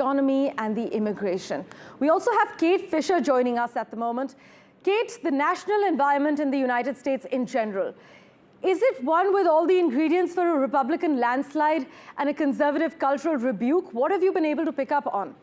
economy and the immigration. We also have Kate Fisher joining us at the moment. Kate, the national environment in the United States in general, is it one with all the ingredients for a Republican landslide and a conservative cultural rebuke? What have you been able to pick up on?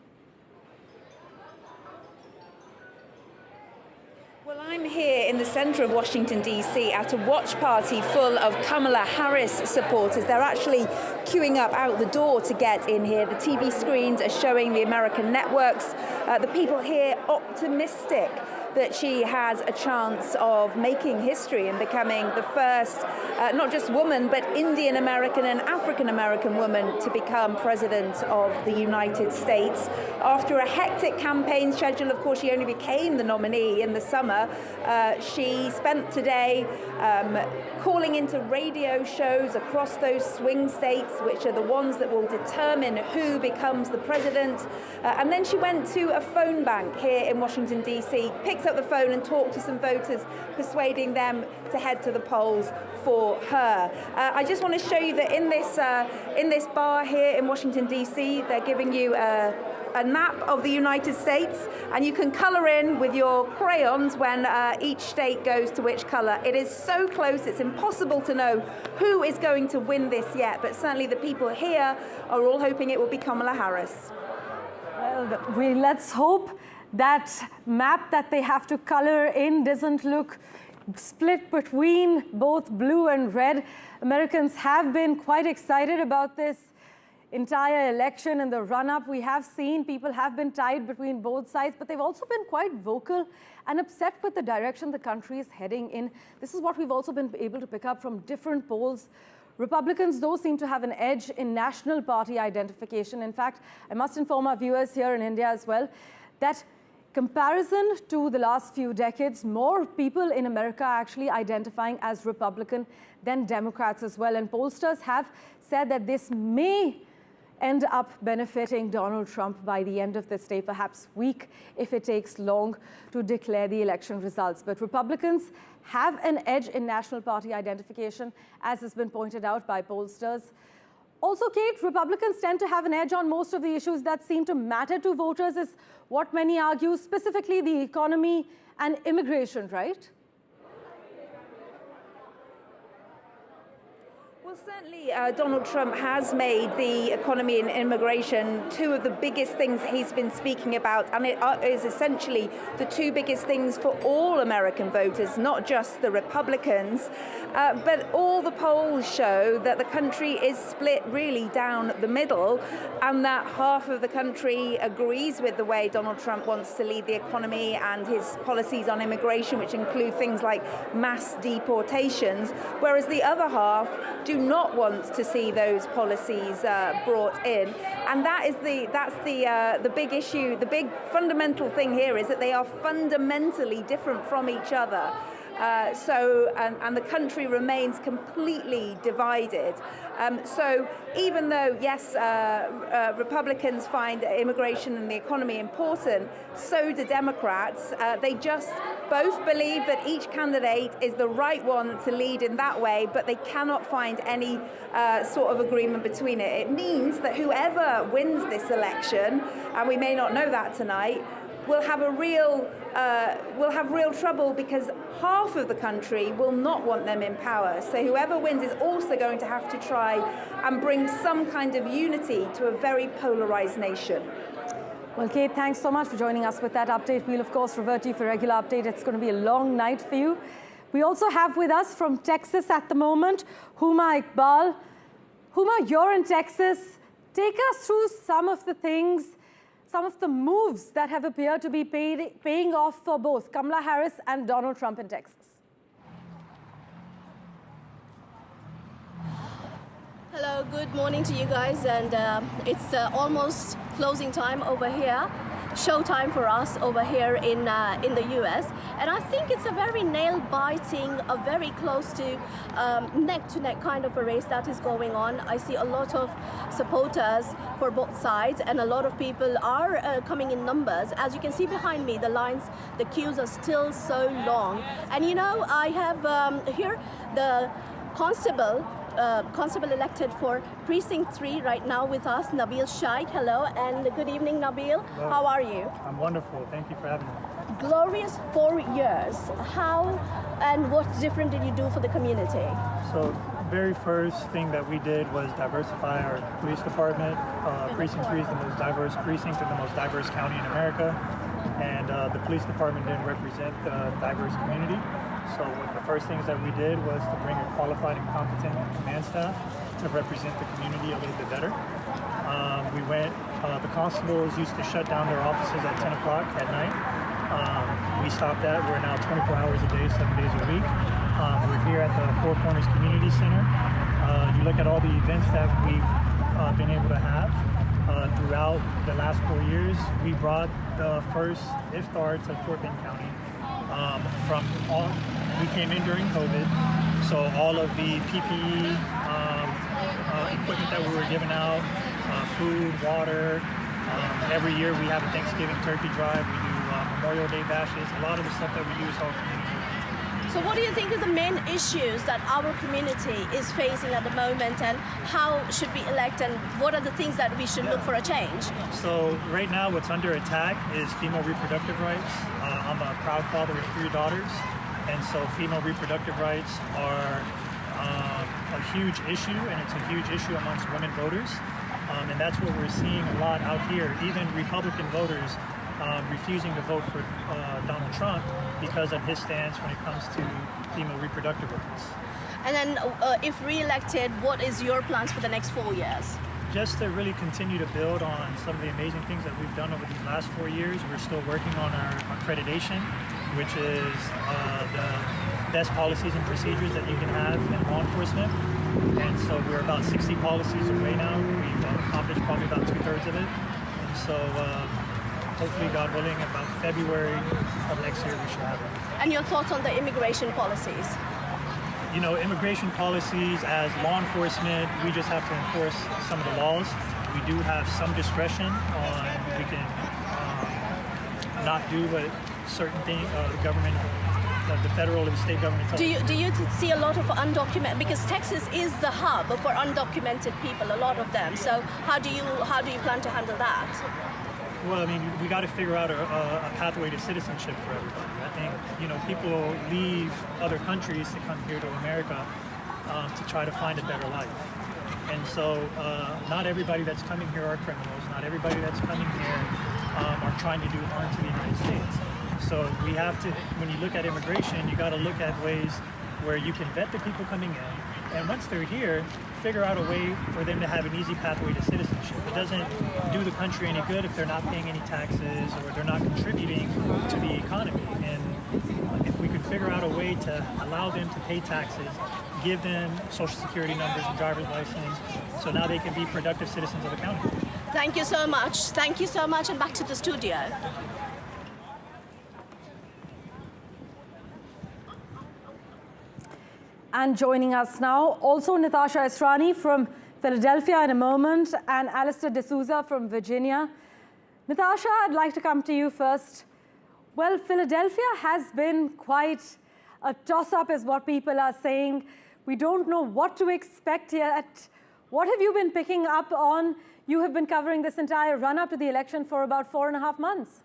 Well, I'm here in the center of Washington, D.C. at a watch party full of Kamala Harris supporters. They're actually queuing up out the door to get in here. The TV screens are showing the American networks. The people here optimistic that she has a chance of making history and becoming the first, not just woman, but Indian American and African American woman to become president of the United States. After a hectic campaign schedule, of course, she only became the nominee in the summer. She spent today calling into radio shows across those swing states, which are the ones that will determine who becomes the president. And then she went to a phone bank here in Washington, D.C., picked up the phone and talked to some voters, persuading them to head to the polls for her. I just want to show you that in this bar here in Washington, D.C., they're giving you a map of the United States, and you can color in with your crayons when each state goes to which color. It is so close, it's impossible to know who is going to win this yet, but certainly the people here are all hoping it will be Kamala Harris. Well, let's hope that map that they have to color in doesn't look split between both blue and red. Americans have been quite excited about this entire election and the run-up. We have seen people have been tied between both sides, but they've also been quite vocal and upset with the direction the country is heading in. This is what we've also been able to pick up from different polls. Republicans, though, seem to have an edge in national party identification. In fact, I must inform our viewers here in India as well that comparison to the last few decades, more people in America are actually identifying as Republican than Democrats as well. And pollsters have said that this may end up benefiting Donald Trump by the end of this day, perhaps week, if it takes long to declare the election results. But Republicans have an edge in national party identification, as has been pointed out by pollsters. Also, Kate, Republicans tend to have an edge on most of the issues that seem to matter to voters, is what many argue, specifically the economy and immigration, right? Well, certainly Donald Trump has made the economy and immigration two of the biggest things he's been speaking about, and it is essentially the two biggest things for all American voters, not just the Republicans. But all the polls show that the country is split really down the middle, and that half of the country agrees with the way Donald Trump wants to lead the economy and his policies on immigration, which include things like mass deportations, whereas the other half do not want to see those policies brought in. And that's the big issue. The big fundamental thing here is that they are fundamentally different from each other. And the country remains completely divided. So even though, yes, Republicans find immigration and the economy important, so do Democrats. They just both believe that each candidate is the right one to lead in that way, but they cannot find any sort of agreement between it. It means that whoever wins this election, and we may not know that tonight, will have real trouble, because half of the country will not want them in power. So whoever wins is also going to have to try and bring some kind of unity to a very polarized nation. Well, Kate, thanks so much for joining us with that update. We'll, of course, revert to you for regular update. It's going to be a long night for you. We also have with us from Texas at the moment, Huma Iqbal. Huma, you're in Texas. Take us through some of the things, some of the moves that have appeared to be paying off for both Kamala Harris and Donald Trump in Texas. Hello, good morning to you guys, and it's almost closing time over here, showtime for us over here in the US, and I think it's a very nail-biting, a very close to neck-to-neck kind of a race that is going on. I see a lot of supporters for both sides, and a lot of people are coming in numbers. As you can see behind me, the lines, the queues are still so long, and you know, I have here the constable constable elected for Precinct 3 right now with us, Nabil Shaikh. Hello, and good evening, Nabil. Hello. How are you? I'm wonderful. Thank you for having me. Glorious 4 years. How and what different did you do for the community? So, very first thing that we did was diversify our police department. Precinct 3 is the most diverse precinct in the most diverse county in America. And the police department didn't represent the diverse community. So the first things that we did was to bring a qualified and competent command staff to represent the community a little bit better. The constables used to shut down their offices at 10 o'clock at night. We stopped that. We're now 24 hours a day, 7 days a week. We're here at the Four Corners Community Center. You look at all the events that we've been able to have throughout the last 4 years. We brought the first iftar to Fort Bend County. We came in during COVID, so all of the PPE equipment that we were giving out, food, water. Every year we have a Thanksgiving turkey drive. We do Memorial Day bashes. A lot of the stuff that we do is all community. So what do you think is the main issues that our community is facing at the moment, and how should we elect, and what are the things that we should look for a change? So right now what's under attack is female reproductive rights. I'm a proud father of 3 daughters, and so female reproductive rights are a huge issue, and it's a huge issue amongst women voters. And that's what we're seeing a lot out here. Even Republican voters refusing to vote for Donald Trump because of his stance when it comes to female reproductive rights. And then if re-elected, what is your plans for the next 4 years? Just to really continue to build on some of the amazing things that we've done over these last 4 years. We're still working on our accreditation, which is the best policies and procedures that you can have in law enforcement. And so we're about 60 policies away now. We've accomplished probably about 2/3 of it. And so hopefully, God willing, about February of next year we should have it. And your thoughts on the immigration policies? You know, immigration policies, as law enforcement, we just have to enforce some of the laws. We do have some discretion on, we can not do what certain things, the government, the federal and state government tells us. Do you see a lot of undocumented, because Texas is the hub for undocumented people, a lot of them. So how do you plan to handle that? Well, I mean, we got to figure out a pathway to citizenship for everybody. I think, you know, people leave other countries to come here to America to try to find a better life. And so not everybody that's coming here are criminals. Not everybody that's coming here are trying to do harm to the United States. So we have to, when you look at immigration, you got to look at ways where you can vet the people coming in. And once they're here, figure out a way for them to have an easy pathway to citizenship. It doesn't do the country any good if they're not paying any taxes or they're not contributing to the economy. And if we could figure out a way to allow them to pay taxes, give them social security numbers and driver's license, so now they can be productive citizens of the county. Thank you so much. Thank you so much, and back to the studio. And joining us now, also Natasha Esrani from Philadelphia in a moment, and Alistair D'Souza from Virginia. Natasha, I'd like to come to you first. Well, Philadelphia has been quite a toss-up is what people are saying. We don't know what to expect yet. What have you been picking up on? You have been covering this entire run-up to the election for about 4.5 months.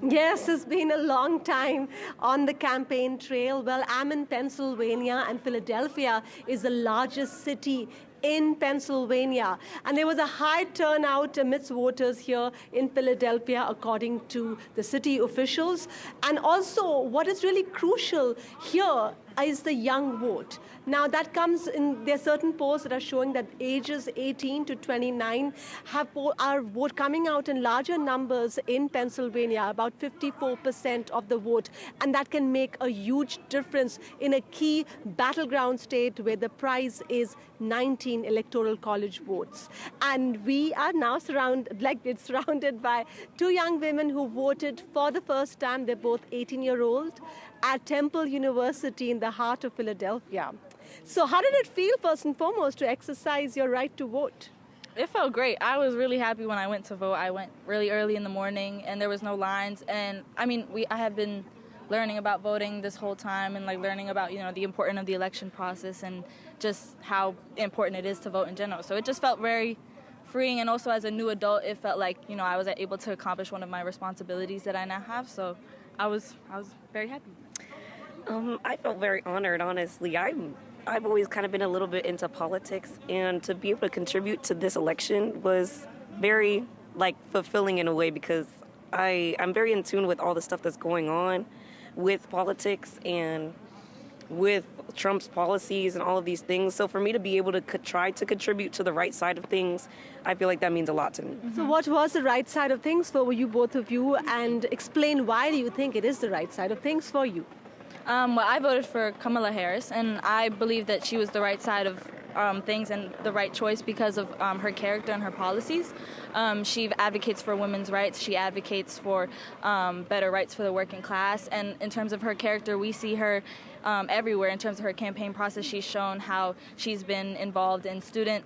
Yes, it's been a long time on the campaign trail. Well, I'm in Pennsylvania, and Philadelphia is the largest city in Pennsylvania. And there was a high turnout amidst voters here in Philadelphia, according to the city officials. And also, what is really crucial here is the young vote. Now, that comes in, there are certain polls that are showing that ages 18 to 29 are coming out in larger numbers in Pennsylvania, about 54% of the vote. And that can make a huge difference in a key battleground state where the prize is 19 electoral college votes. And we are now surrounded by 2 young women who voted for the first time. They're both 18-year-old at Temple University in the heart of Philadelphia. So how did it feel, first and foremost, to exercise your right to vote? It felt great. I was really happy when I went to vote. I went really early in the morning, and there was no lines. And I mean, I have been learning about voting this whole time and like learning about, you know, the importance of the election process and just how important it is to vote in general. So it just felt very freeing, and also as a new adult, it felt like, you know, I was able to accomplish one of my responsibilities that I now have. So I was very happy. I felt very honored, honestly. I've always kind of been a little bit into politics, and to be able to contribute to this election was very, like, fulfilling in a way, because I'm very in tune with all the stuff that's going on with politics and with Trump's policies and all of these things. So for me to be able to try to contribute to the right side of things, I feel like that means a lot to me. So what was the right side of things for you, both of you, and explain why do you think it is the right side of things for you? Well, I voted for Kamala Harris, and I believe that she was the right side of things and the right choice because of her character and her policies. She advocates for women's rights. She advocates for better rights for the working class. And in terms of her character, we see her everywhere. In terms of her campaign process, she's shown how she's been involved in student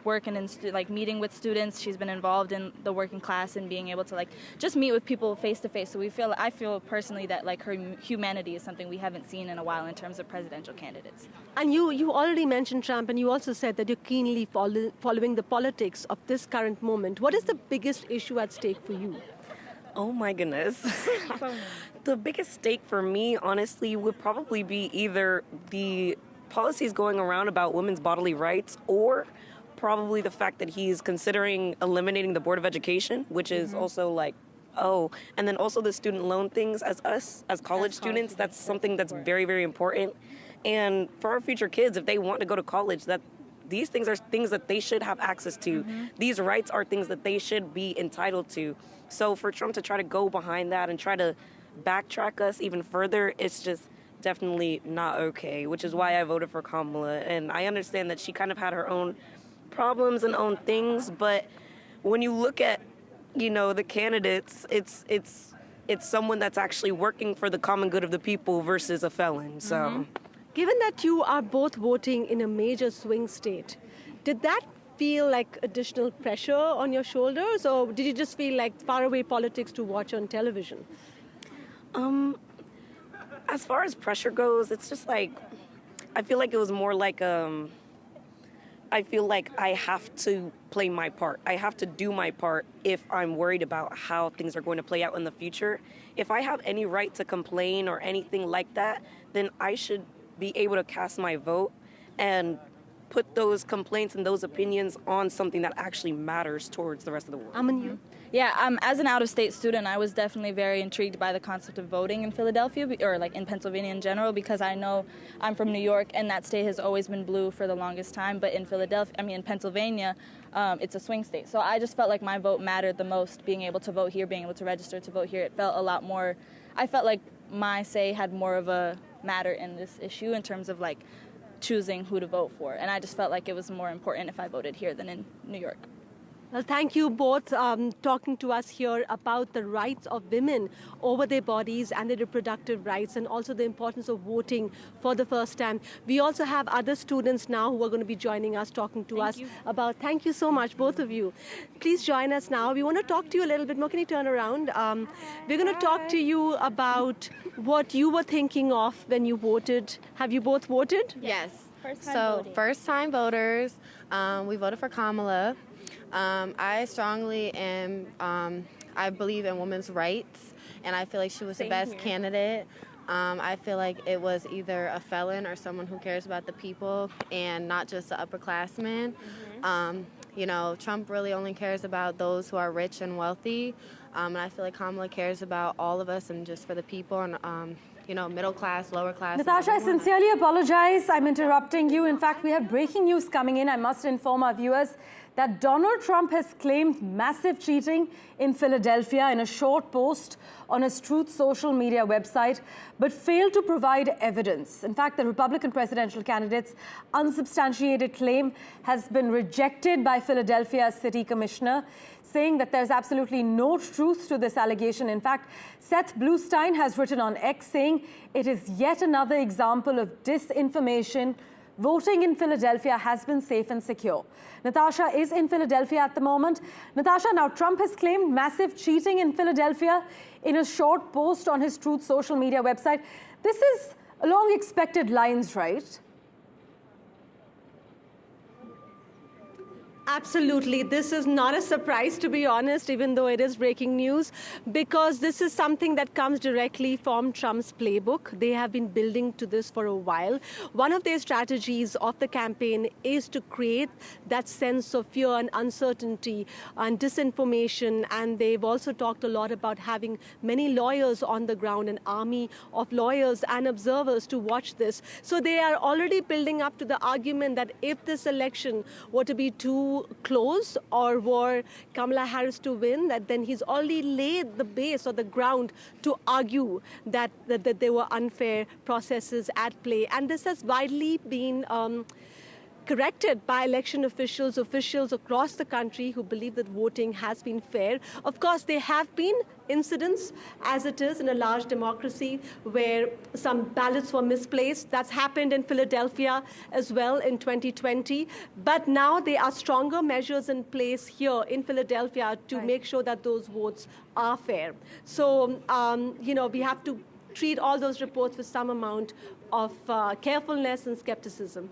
work and in meeting with students. She's been involved in the working class and being able to just meet with people face to face. So I feel personally that her humanity is something we haven't seen in a while in terms of presidential candidates. And you already mentioned Trump, and you also said that you're keenly following the politics of this current moment. What is the biggest issue at stake for you? Oh my goodness. The biggest stake for me, honestly, would probably be either the policies going around about women's bodily rights, or probably the fact that he's considering eliminating the Board of Education, which is also and then also the student loan things as college students, that's something that's very, very important. And for our future kids, if they want to go to college, these things are things that they should have access to. These rights are things that they should be entitled to. So for Trump to try to go behind that and try to backtrack us even further, it's just definitely not okay, which is why I voted for Kamala. And I understand that she kind of had her own problems and own things, but when you look at, the candidates, it's someone that's actually working for the common good of the people versus a felon. So given that you are both voting in a major swing state, did that feel like additional pressure on your shoulders, or did you just feel like faraway politics to watch on television? As far as pressure goes, it's just I feel like it was more like I feel like I have to play my part. I have to do my part if I'm worried about how things are going to play out in the future. If I have any right to complain or anything like that, then I should be able to cast my vote and put those complaints and those opinions on something that actually matters towards the rest of the world. Yeah, as an out-of-state student, I was definitely very intrigued by the concept of voting in Philadelphia, or in Pennsylvania in general, because I know I'm from New York, and that state has always been blue for the longest time. But in Pennsylvania, it's a swing state. So I just felt like my vote mattered the most, being able to vote here, being able to register to vote here. It felt a lot more, I felt like my say had more of a matter in this issue in terms of choosing who to vote for. And I just felt like it was more important if I voted here than in New York. Well, thank you both talking to us here about the rights of women over their bodies and their reproductive rights, and also the importance of voting for the first time. We also have other students now who are going to be joining us, talking to us about. Thank you so much, both of you. Please join us now. We want to talk to you a little bit more. Can you turn around? We're going to talk to you about what you were thinking of when you voted. Have you both voted? Yes. First-time voters. We voted for Kamala. I strongly I believe in women's rights, and I feel like she was the best candidate. I feel like it was either a felon or someone who cares about the people and not just the upperclassmen. Trump really only cares about those who are rich and wealthy, and I feel like Kamala cares about all of us and just for the people and middle class, lower class. Natasha, I sincerely apologize. I'm interrupting you. In fact, we have breaking news coming in. I must inform our viewers that Donald Trump has claimed massive cheating in Philadelphia in a short post on his Truth social media website, but failed to provide evidence. In fact, the Republican presidential candidate's unsubstantiated claim has been rejected by Philadelphia's city commissioner, saying that there's absolutely no truth to this allegation. In fact, Seth Bluestein has written on X saying it is yet another example of disinformation voting in Philadelphia has been safe and secure. Natasha is in Philadelphia at the moment. Natasha, now Trump has claimed massive cheating in Philadelphia in a short post on his Truth social media website. This is along expected lines, right? Absolutely. This is not a surprise, to be honest, even though it is breaking news, because this is something that comes directly from Trump's playbook. They have been building to this for a while. One of their strategies of the campaign is to create that sense of fear and uncertainty and disinformation. And they've also talked a lot about having many lawyers on the ground, an army of lawyers and observers to watch this. So they are already building up to the argument that if this election were to be too close or were Kamala Harris to win, that then he's already laid the base or the ground to argue that there were unfair processes at play. And this has widely been corrected by election officials across the country who believe that voting has been fair. Of course, there have been incidents, as it is in a large democracy, where some ballots were misplaced. That's happened in Philadelphia as well in 2020. But now there are stronger measures in place here in Philadelphia to make sure that those votes are fair. So, we have to treat all those reports with some amount of carefulness and skepticism.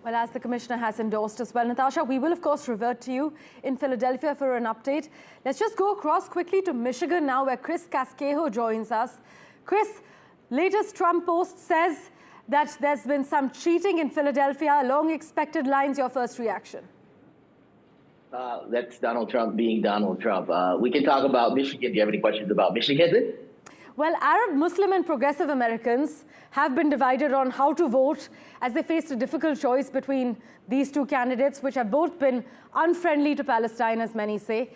Well, as the Commissioner has endorsed as well, Natasha, we will, of course, revert to you in Philadelphia for an update. Let's just go across quickly to Michigan now, where Chris Casquejo joins us. Chris, latest Trump post says that there's been some cheating in Philadelphia along expected lines. Your first reaction? That's Donald Trump being Donald Trump. We can talk about Michigan. Do you have any questions about Michigan? Well, Arab, Muslim and progressive Americans have been divided on how to vote as they faced a difficult choice between these two candidates, which have both been unfriendly to Palestine, as many say.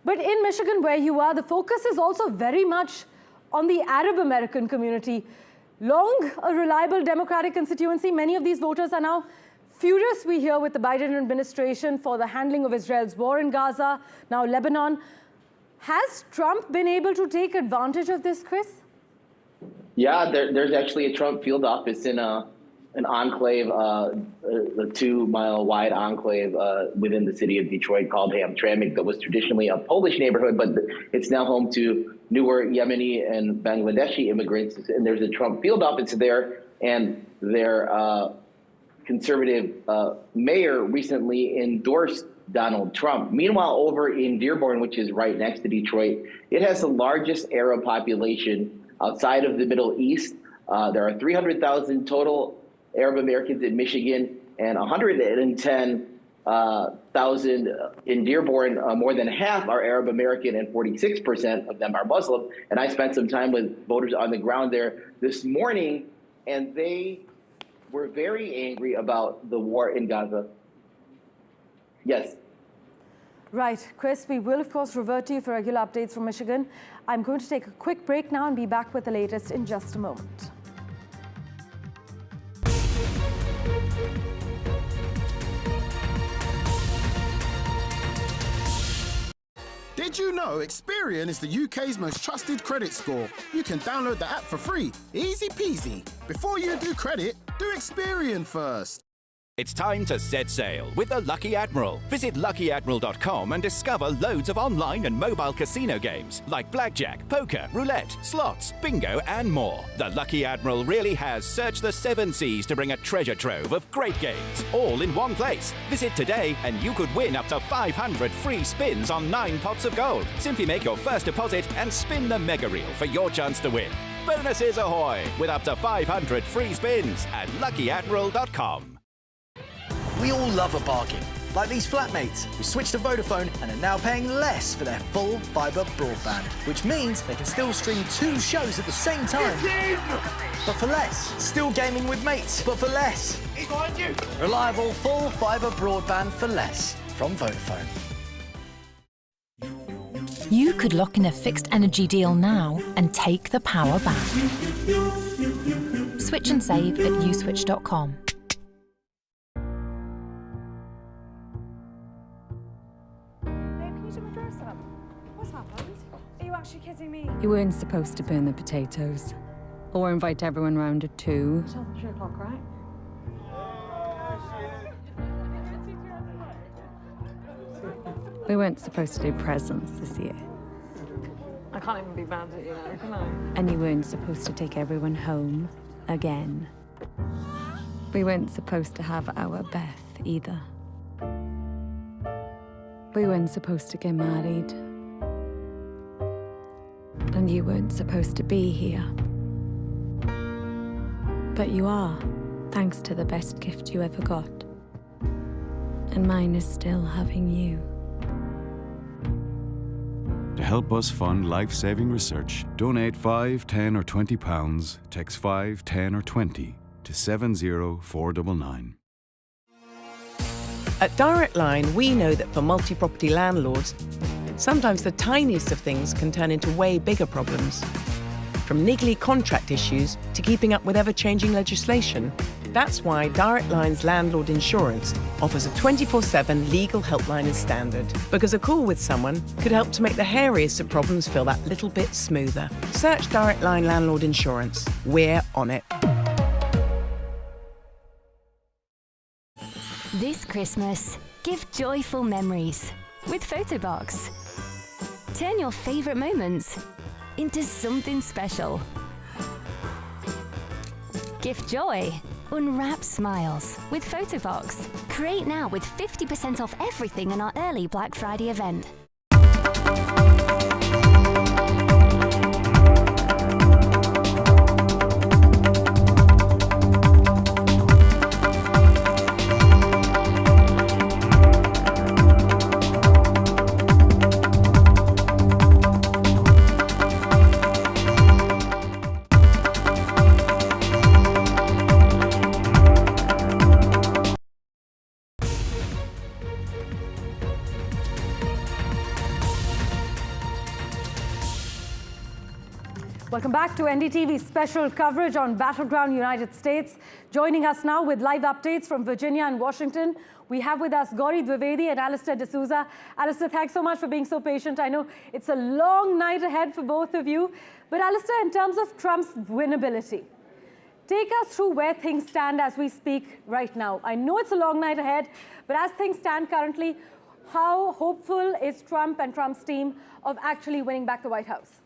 But in Michigan, where you are, the focus is also very much on the Arab American community. Long a reliable Democratic constituency, many of these voters are now furious, we hear, with the Biden administration for the handling of Israel's war in Gaza, now Lebanon. Has Trump been able to take advantage of this, Chris? Yeah, there's actually a Trump field office in an enclave, a 2-mile wide enclave within the city of Detroit called Hamtramck that was traditionally a Polish neighborhood, but it's now home to newer Yemeni and Bangladeshi immigrants. And there's a Trump field office there, and their conservative mayor recently endorsed Donald Trump. Meanwhile, over in Dearborn, which is right next to Detroit, it has the largest Arab population outside of the Middle East. There are 300,000 total Arab Americans in Michigan and 110,000 in Dearborn. More than half are Arab American and 46% of them are Muslim. And I spent some time with voters on the ground there this morning, and they were very angry about the war in Gaza. Yes. Right. Chris, we will, of course, revert to you for regular updates from Michigan. I'm going to take a quick break now and be back with the latest in just a moment. Did you know Experian is the UK's most trusted credit score? You can download the app for free. Easy peasy. Before you do credit, do Experian first. It's time to set sail with the Lucky Admiral. Visit LuckyAdmiral.com and discover loads of online and mobile casino games like blackjack, poker, roulette, slots, bingo, and more. The Lucky Admiral really has searched the 7 seas to bring a treasure trove of great games, all in one place. Visit today and you could win up to 500 free spins on 9 pots of gold. Simply make your first deposit and spin the mega reel for your chance to win. Bonuses ahoy, with up to 500 free spins at LuckyAdmiral.com. We all love a bargain, like these flatmates who switched to Vodafone and are now paying less for their full fibre broadband, which means they can still stream 2 shows at the same time, but for less. Still gaming with mates, but for less. He's behind you. Reliable full fibre broadband for less from Vodafone. You could lock in a fixed energy deal now and take the power back. Switch and save at uswitch.com. Kidding me? You weren't supposed to burn the potatoes or invite everyone round at 2. It's 3 o'clock, right? We weren't supposed to do presents this year. I can't even be bad at you now, can I? And you weren't supposed to take everyone home again. We weren't supposed to have our Beth either. We weren't supposed to get married. And you weren't supposed to be here. But you are, thanks to the best gift you ever got. And mine is still having you. To help us fund life-saving research, donate 5, 10 or 20 pounds, text 5, 10 or 20 to 70499. At Direct Line, we know that for multi-property landlords, sometimes the tiniest of things can turn into way bigger problems. From niggly contract issues to keeping up with ever-changing legislation. That's why Direct Line's landlord insurance offers a 24/7 legal helpline as standard. Because a call with someone could help to make the hairiest of problems feel that little bit smoother. Search Direct Line Landlord Insurance. We're on it. This Christmas, give joyful memories with Photobox. Turn your favourite moments into something special. Gift joy. Unwrap smiles with Photobox. Create now with 50% off everything in our early Black Friday event. Welcome back to NDTV's special coverage on Battleground United States. Joining us now with live updates from Virginia and Washington, we have with us Gauri Dwivedi and Alistair D'Souza. Alistair, thanks so much for being so patient. I know it's a long night ahead for both of you. But Alistair, in terms of Trump's winnability, take us through where things stand as we speak right now. I know it's a long night ahead, but as things stand currently, how hopeful is Trump and Trump's team of actually winning back the White House?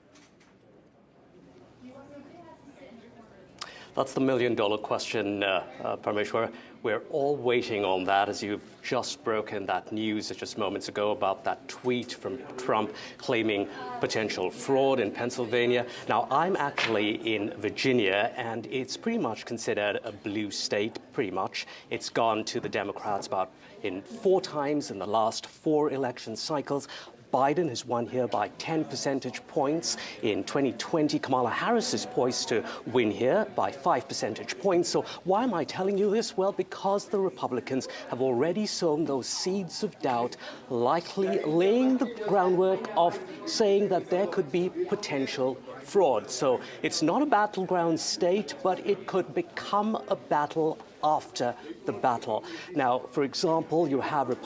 That's the million-dollar question, Parameshwar. We're all waiting on that, as you've just broken that news just moments ago about that tweet from Trump claiming potential fraud in Pennsylvania. Now, I'm actually in Virginia, and it's pretty much considered a blue state, pretty much. It's gone to the Democrats about in 4 times in the last 4 election cycles. Biden has won here by 10 percentage points. In 2020, Kamala Harris is poised to win here by 5 percentage points. So why am I telling you this? Well, because the Republicans have already sown those seeds of doubt, likely laying the groundwork of saying that there could be potential fraud. So it's not a battleground state, but it could become a battle after the battle. Now, for example, you have a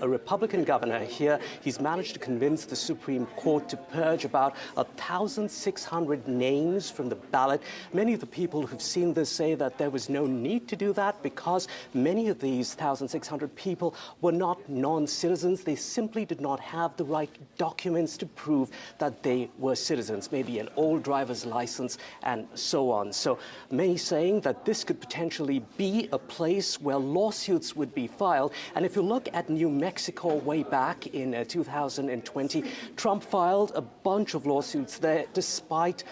Republican governor here. He's managed to convince the Supreme Court to purge about 1,600 names from the ballot. Many of the people who've seen this say that there was no need to do that because many of these 1,600 people were not non-citizens. They simply did not have the right documents to prove that they were citizens, maybe an old driver's license and so on. So many saying that this could potentially be a place where lawsuits would be filed. And if you look at New Mexico way back in 2020, Trump filed a bunch of lawsuits there despite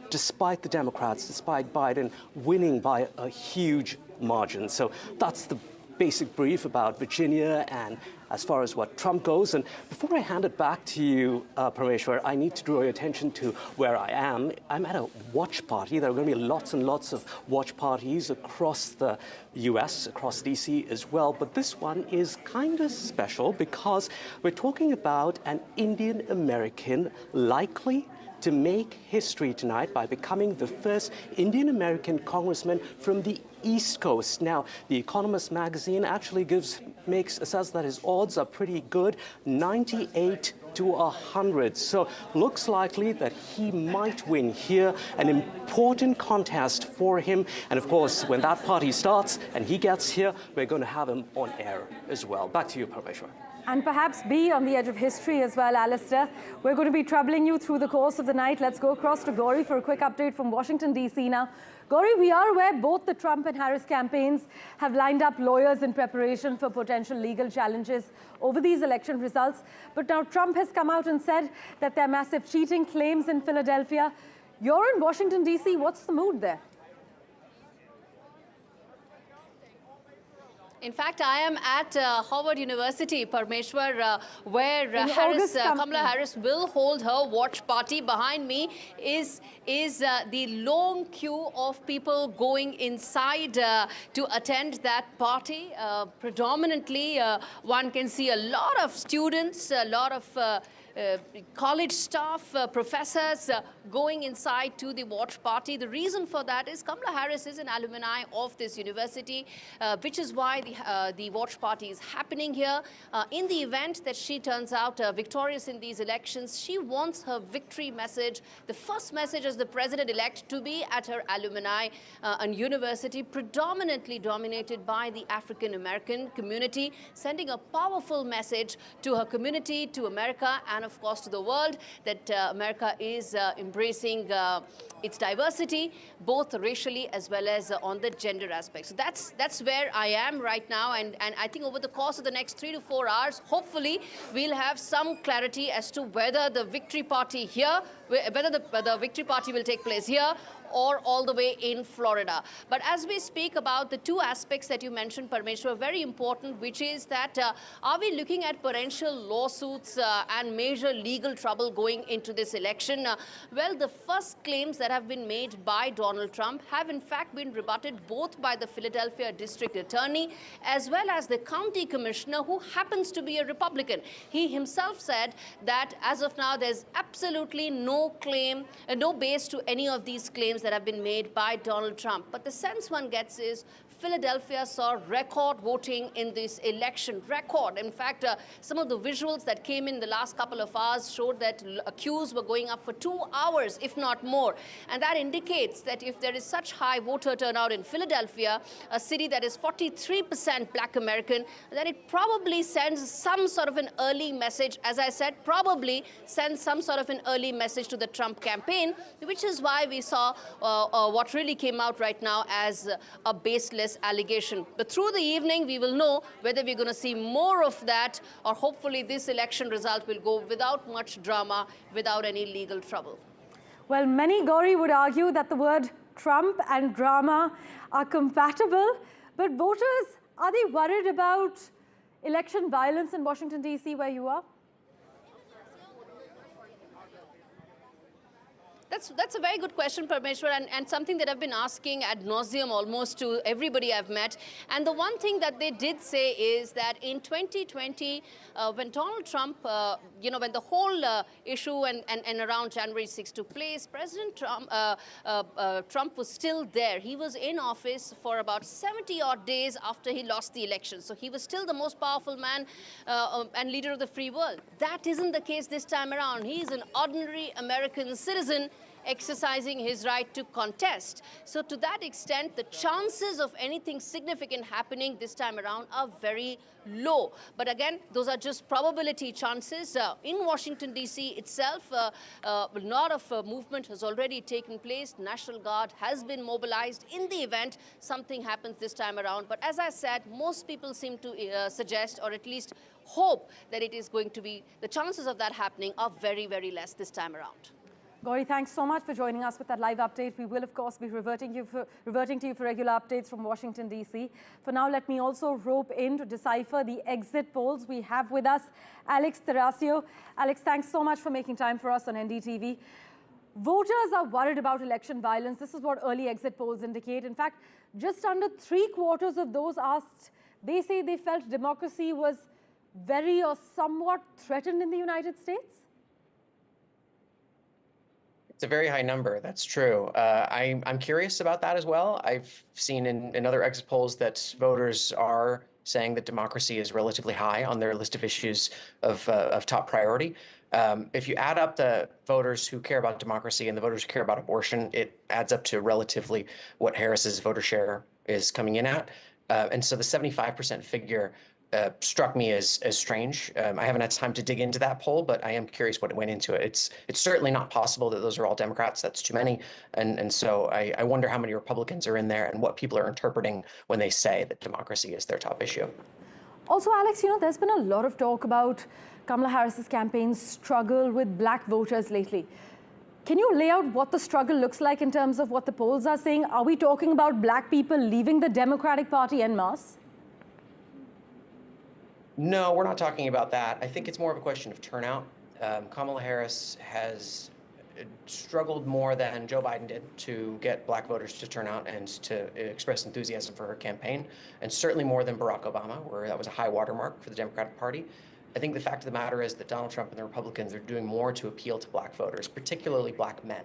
the Democrats, despite Biden winning by a huge margin. So that's the basic brief about Virginia and as far as what Trump goes. And before I hand it back to you, Parameshwar, I need to draw your attention to where I am. I'm at a watch party. There are going to be lots and lots of watch parties across the US, across DC as well. But this one is kind of special because we're talking about an Indian American likely to make history tonight by becoming the first Indian-American congressman from the East Coast. Now, The Economist magazine actually says that his odds are pretty good, 98 to 100. So looks likely that he might win here, an important contest for him. And of course, when that party starts and he gets here, we're going to have him on air as well. Back to you, Parmeshwar. And perhaps be on the edge of history as well, Alistair. We're going to be troubling you through the course of the night. Let's go across to Gauri for a quick update from Washington, D.C. now. Gauri, we are aware both the Trump and Harris campaigns have lined up lawyers in preparation for potential legal challenges over these election results. But now Trump has come out and said that there are massive cheating claims in Philadelphia. You're in Washington, D.C. What's the mood there? In fact, I am at Howard University, Parmeshwar, where Kamala Harris will hold her watch party. Behind me is the long queue of people going inside to attend that party. Predominantly, one can see a lot of students, a lot of college staff, professors going inside to the watch party. The reason for that is Kamala Harris is an alumni of this university, which is why the watch party is happening here. In the event that she turns out victorious in these elections, she wants her victory message, the first message as the president-elect, to be at her alumni and university, predominantly dominated by the African-American community, sending a powerful message to her community, to America, and of course to the world, that America is embracing its diversity, both racially as well as on the gender aspect. So that's where I am right now, and I think over the course of the next 3 to 4 hours, hopefully we'll have some clarity as to whether the victory party here, whether the victory party will take place here or all the way in Florida. But as we speak about the two aspects that you mentioned, Parmeshwar, very important, which is that are we looking at potential lawsuits and major legal trouble going into this election? Well, the first claims that have been made by Donald Trump have in fact been rebutted both by the Philadelphia District Attorney as well as the County Commissioner, who happens to be a Republican. He himself said that as of now, there's absolutely no claim, no base to any of these claims that have been made by Donald Trump. But the sense one gets is Philadelphia saw record voting in this election, record. In fact, some of the visuals that came in the last couple of hours showed that queues were going up for 2 hours, if not more. And that indicates that if there is such high voter turnout in Philadelphia, a city that is 43% Black American, then it probably sends some sort of an early message, as I said, probably sends some sort of an early message to the Trump campaign, which is why we saw what really came out right now as a baseless allegation. But through the evening, we will know whether we're going to see more of that, or hopefully this election result will go without much drama, without any legal trouble. Well, many, Gauri, would argue that the word Trump and drama are compatible, but voters, are they worried about election violence in Washington, D.C., where you are? That's a very good question, Parmeshwar, and something that I've been asking ad nauseum almost to everybody I've met. And the one thing that they did say is that in 2020, when Donald Trump, when the whole issue and around January 6 took place, President Trump was still there. He was in office for about 70-odd days after he lost the election. So he was still the most powerful man and leader of the free world. That isn't the case this time around. He's an ordinary American citizen exercising his right to contest. So to that extent, the chances of anything significant happening this time around are very low. But again, those are just probability chances. In Washington, D.C. itself, a lot of movement has already taken place. National Guard has been mobilized in the event something happens this time around. But as I said, most people seem to suggest, or at least hope, that it is going to be, the chances of that happening are very, very less this time around. Gauri, thanks so much for joining us with that live update. We will, of course, be reverting to you for regular updates from Washington, D.C. For now, let me also rope in to decipher the exit polls. We have with us Alex Terraccio. Alex, thanks so much for making time for us on NDTV. Voters are worried about election violence. This is what early exit polls indicate. In fact, just under 3/4 of those asked, they say they felt democracy was very or somewhat threatened in the United States. It's a very high number. That's true. I'm curious about that as well. I've seen in other exit polls that voters are saying that democracy is relatively high on their list of issues of top priority. If you add up the voters who care about democracy and the voters who care about abortion, it adds up to relatively what Harris's voter share is coming in at. And so the 75% figure struck me as strange. I haven't had time to dig into that poll, but I am curious what went into it. It's certainly not possible that those are all Democrats. That's too many. And so I wonder how many Republicans are in there and what people are interpreting when they say that democracy is their top issue. Also, Alex, there's been a lot of talk about Kamala Harris's campaign's struggle with black voters lately. Can you lay out what the struggle looks like in terms of what the polls are saying? Are we talking about black people leaving the Democratic Party en masse? No, we're not talking about that. I think it's more of a question of turnout. Kamala Harris has struggled more than Joe Biden did to get black voters to turn out and to express enthusiasm for her campaign, and certainly more than Barack Obama, where that was a high watermark for the Democratic Party. I think the fact of the matter is that Donald Trump and the Republicans are doing more to appeal to black voters, particularly black men.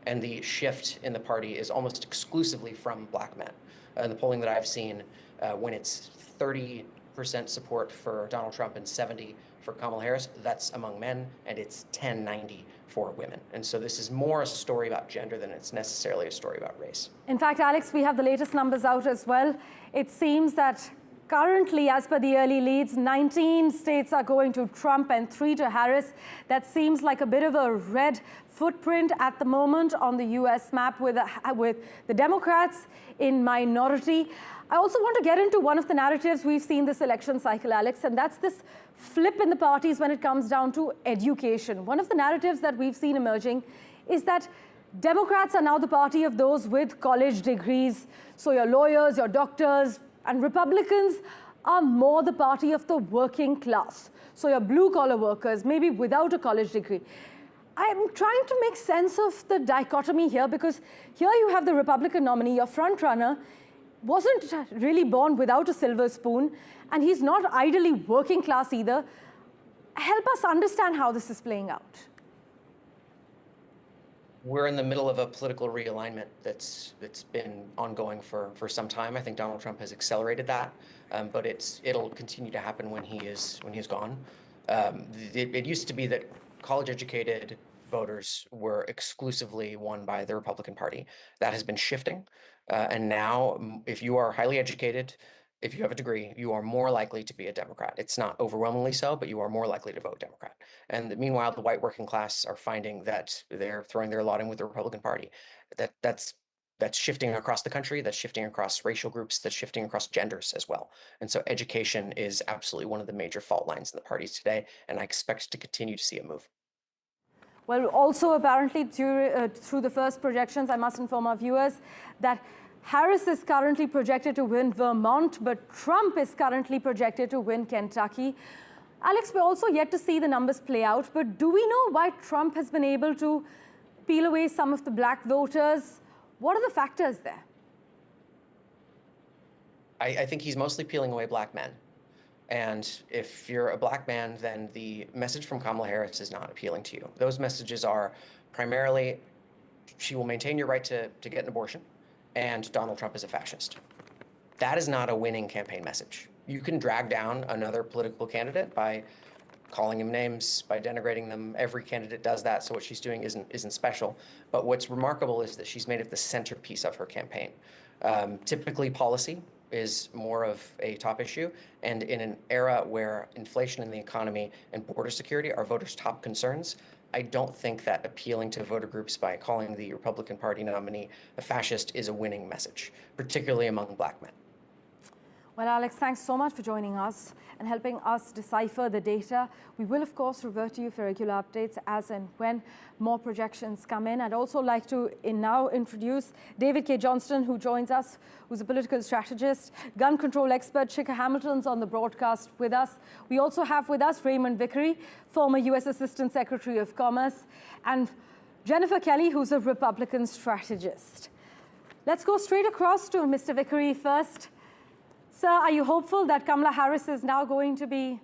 And the shift in the party is almost exclusively from black men. In the polling that I've seen, when it's 30% support for Donald Trump and 70% for Kamala Harris, that's among men, and it's 10-90 for women. And so this is more a story about gender than it's necessarily a story about race. In fact, Alex, we have the latest numbers out as well. It seems that currently, as per the early leads, 19 states are going to Trump and 3 to Harris. That seems like a bit of a red footprint at the moment on the US map with the Democrats in minority. I also want to get into one of the narratives we've seen this election cycle, Alex, and that's this flip in the parties when it comes down to education. One of the narratives that we've seen emerging is that Democrats are now the party of those with college degrees. So your lawyers, your doctors, and Republicans are more the party of the working class. So your blue-collar workers, maybe without a college degree. I'm trying to make sense of the dichotomy here, because here you have the Republican nominee, your front runner, wasn't really born without a silver spoon, and he's not ideally working class either. Help us understand how this is playing out. We're in the middle of a political realignment that's been ongoing for some time. I think Donald Trump has accelerated that, but it'll continue to happen when he's gone. It used to be that college-educated voters were exclusively won by the Republican Party. That has been shifting, and now if you are highly educated, if you have a degree, you are more likely to be a Democrat. It's not overwhelmingly so, but you are more likely to vote Democrat. And meanwhile, the white working class are finding that they're throwing their lot in with the Republican Party. That's shifting across the country, that's shifting across racial groups, that's shifting across genders as well. And so education is absolutely one of the major fault lines in the parties today, and I expect to continue to see a move. Well, also apparently through the first projections, I must inform our viewers that Harris is currently projected to win Vermont, but Trump is currently projected to win Kentucky. Alex, we're also yet to see the numbers play out, but do we know why Trump has been able to peel away some of the black voters? What are the factors there? I think he's mostly peeling away black men. And if you're a black man, then the message from Kamala Harris is not appealing to you. Those messages are primarily, she will maintain your right to get an abortion, and Donald Trump is a fascist. That is not a winning campaign message. You can drag down another political candidate by calling him names, by denigrating them. Every candidate does that, so what she's doing isn't special. But what's remarkable is that she's made it the centerpiece of her campaign. Typically, policy is more of a top issue, and in an era where inflation in the economy and border security are voters' top concerns, I don't think that appealing to voter groups by calling the Republican Party nominee a fascist is a winning message, particularly among black men. Well, Alex, thanks so much for joining us and helping us decipher the data. We will, of course, revert to you for regular updates as and when more projections come in. I'd also like to now introduce David K. Johnston, who joins us, who's a political strategist, gun control expert. Chika Hamilton's on the broadcast with us. We also have with us Raymond Vickery, former U.S. Assistant Secretary of Commerce, and Jennifer Kelly, who's a Republican strategist. Let's go straight across to Mr. Vickery first. Sir, are you hopeful that Kamala Harris is now going to be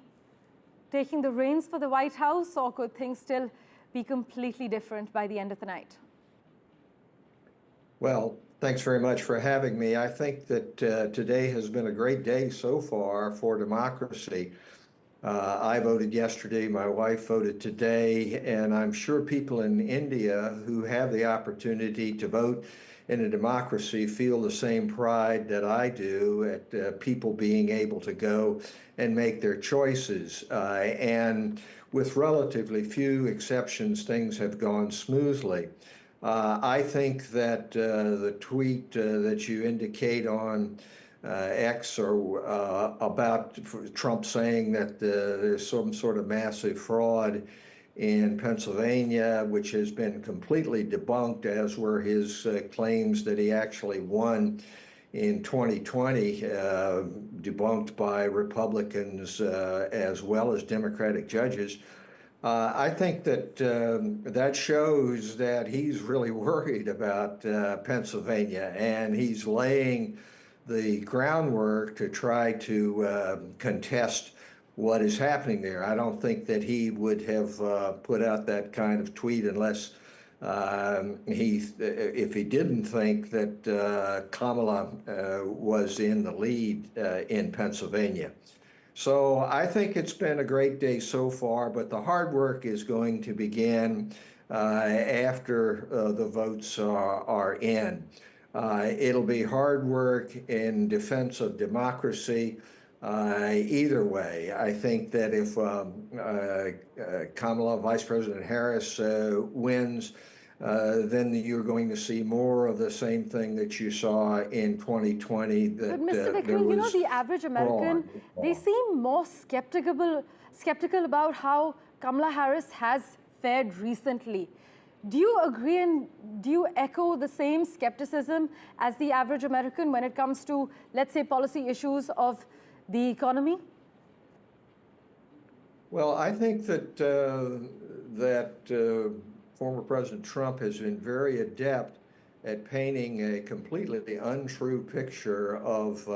taking the reins for the White House, or could things still be completely different by the end of the night? Well, thanks very much for having me. I think that today has been a great day so far for democracy. I voted yesterday, my wife voted today, and I'm sure people in India who have the opportunity to vote in a democracy feel the same pride that I do at people being able to go and make their choices. And with relatively few exceptions, things have gone smoothly. I think that the tweet that you indicate on X or about Trump saying that there's some sort of massive fraud in Pennsylvania, which has been completely debunked, as were his claims that he actually won in 2020, debunked by Republicans as well as Democratic judges. I think that that shows that he's really worried about Pennsylvania, and he's laying the groundwork to try to contest what is happening there. I don't think that he would have put out that kind of tweet unless if he didn't think that Kamala was in the lead in Pennsylvania. So I think it's been a great day so far, but the hard work is going to begin after the votes are in. It'll be hard work in defense of democracy either way. I think that if Kamala, Vice President Harris wins, then you're going to see more of the same thing that you saw in 2020. That, but Mr. Vikram, you know, the average American, they seem more skeptical about how Kamala Harris has fared recently. Do you agree and do you echo the same skepticism as the average American when it comes to, let's say, policy issues of the economy? Well, I think that former President Trump has been very adept at painting a completely untrue picture of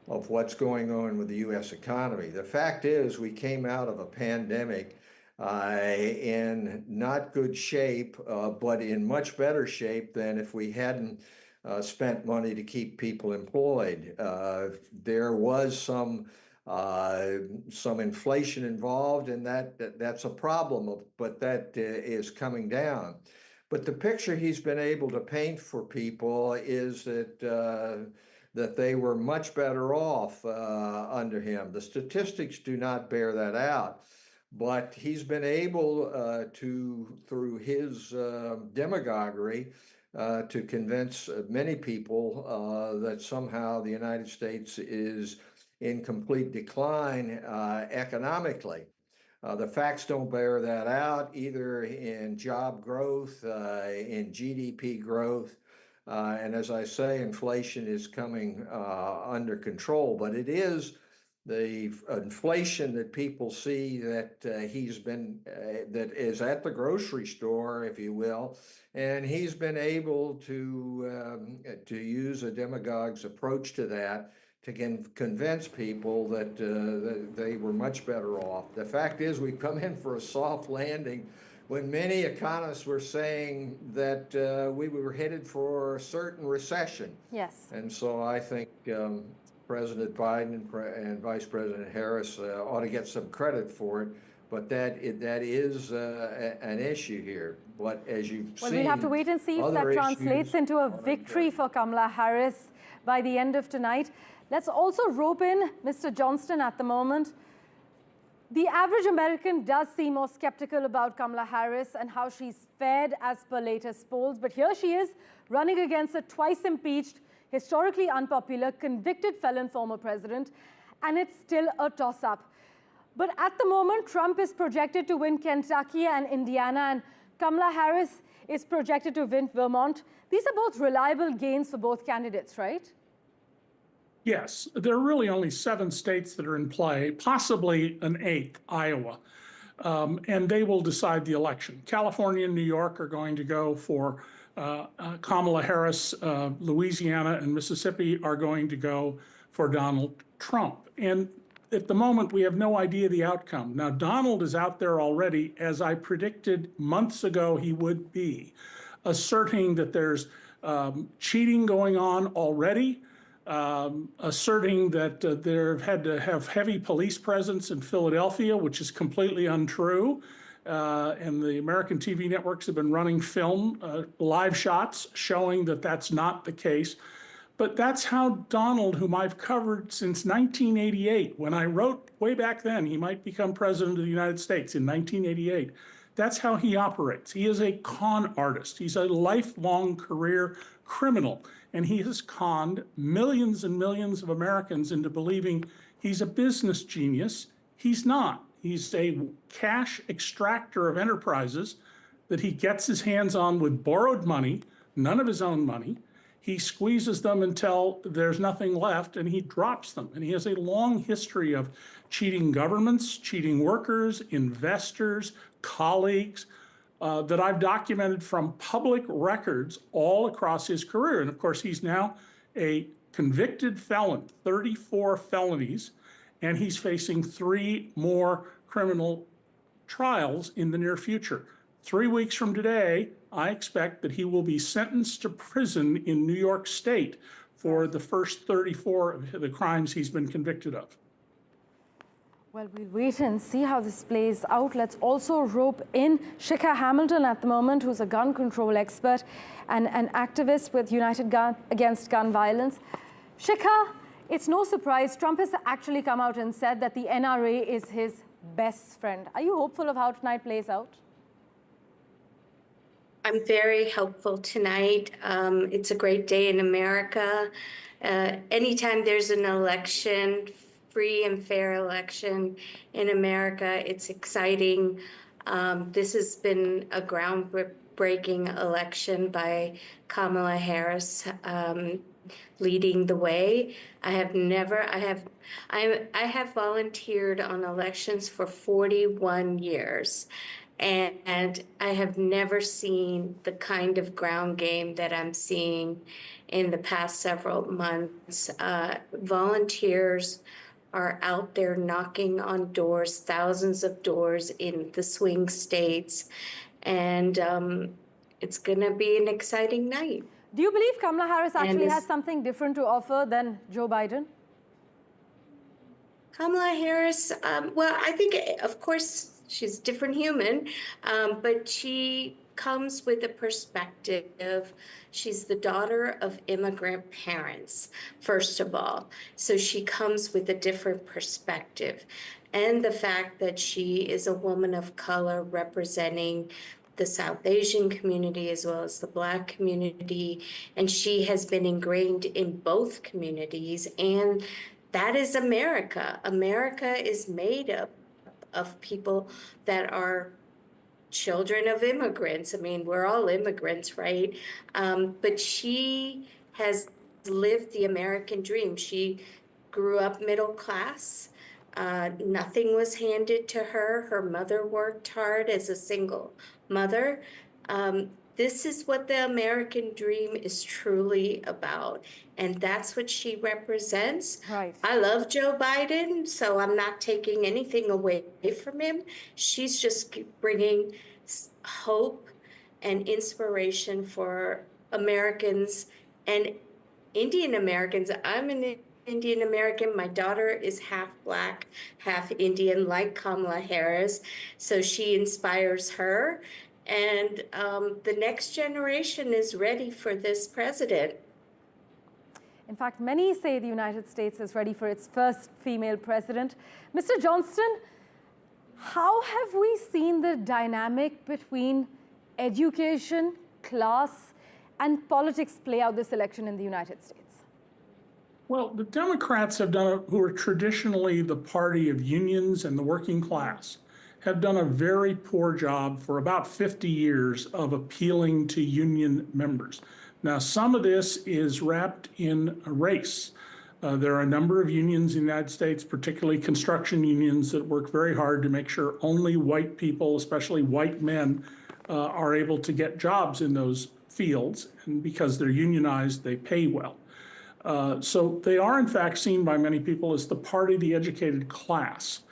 what's going on with the U.S. economy. The fact is, we came out of a pandemic in not good shape, but in much better shape than if we hadn't spent money to keep people employed. There was some inflation involved, and that's a problem, but that is coming down. But the picture he's been able to paint for people is that they were much better off under him. The statistics do not bear that out, but he's been able to, through his demagoguery, to convince many people that somehow the United States is in complete decline economically. The facts don't bear that out, either in job growth, in GDP growth, and as I say, inflation is coming under control, but it is the inflation that people see that that is at the grocery store, if you will, and he's been able to use a demagogue's approach to that to convince people that they were much better off. The fact is, we've come in for a soft landing when many economists were saying that we were headed for a certain recession. Yes. And so I think President Biden and Vice President Harris ought to get some credit for it, but that is an issue here. But as you've seen, we'll have to wait and see if that translates into a victory for Kamala Harris by the end of tonight. Let's also rope in Mr. Johnston at the moment. The average American does seem more skeptical about Kamala Harris and how she's fared as per latest polls, but here she is running against a twice impeached, historically unpopular, convicted felon former president, and it's still a toss-up. But at the moment, Trump is projected to win Kentucky and Indiana, and Kamala Harris is projected to win Vermont. These are both reliable gains for both candidates, right? Yes, there are really only 7 states that are in play, possibly an 8th, Iowa, and they will decide the election. California and New York are going to go for Kamala Harris. Louisiana and Mississippi are going to go for Donald Trump. And at the moment, we have no idea the outcome. Now, Donald is out there already, as I predicted months ago he would be, asserting that there's cheating going on already, asserting that they've had to have heavy police presence in Philadelphia, which is completely untrue. And the American TV networks have been running live shots showing that that's not the case. But that's how Donald, whom I've covered since 1988, when I wrote way back then he might become president of the United States in 1988, that's how he operates. He is a con artist. He's a lifelong career criminal, and he has conned millions and millions of Americans into believing he's a business genius. He's not. He's a cash extractor of enterprises that he gets his hands on with borrowed money, none of his own money. He squeezes them until there's nothing left, and he drops them. And he has a long history of cheating governments, cheating workers, investors, colleagues, that I've documented from public records all across his career. And of course, he's now a convicted felon, 34 felonies, and he's facing 3 more criminal trials in the near future. 3 weeks from today, I expect that he will be sentenced to prison in New York State for the first 34 of the crimes he's been convicted of. Well, we'll wait and see how this plays out. Let's also rope in Shikha Hamilton at the moment, who's a gun control expert and an activist with United Against Gun Violence. Shikha, it's no surprise Trump has actually come out and said that the NRA is his best friend. Are you hopeful of how tonight plays out? I'm very hopeful tonight. It's a great day in America. Anytime there's an election, free and fair election in America, it's exciting. This has been a groundbreaking election by Kamala Harris, leading the way. I have volunteered on elections for 41 years. And I have never seen the kind of ground game that I'm seeing in the past several months. Volunteers are out there knocking on doors, thousands of doors in the swing states, and it's going to be an exciting night. Do you believe Kamala Harris actually has something different to offer than Joe Biden? Kamala Harris, well, I think, of course, she's a different human, but she comes with a perspective. She's the daughter of immigrant parents, first of all. So she comes with a different perspective. And the fact that she is a woman of color representing the South Asian community as well as the Black community. And she has been ingrained in both communities. And that is America. America is made up of people that are children of immigrants. I mean, we're all immigrants, right? But she has lived the American dream. She grew up middle class. Nothing was handed to her. Her mother worked hard as a single mother. This is what the American dream is truly about. And that's what she represents. Right. I love Joe Biden, so I'm not taking anything away from him. She's just bringing hope and inspiration for Americans and Indian Americans. I'm an Indian American. My daughter is half Black, half Indian, like Kamala Harris. So she inspires her. And the next generation is ready for this president. In fact, many say the United States is ready for its first female president. Mr. Johnston, how have we seen the dynamic between education, class, and politics play out this election in the United States? Well, the Democrats have done, who are traditionally the party of unions and the working class, have done a very poor job for about 50 years of appealing to union members. Now, some of this is wrapped in a race. There are a number of unions in the United States, particularly construction unions, that work very hard to make sure only white people, especially white men, are able to get jobs in those fields. And because they're unionized, they pay well. So they are, in fact, seen by many people as the party of the educated class.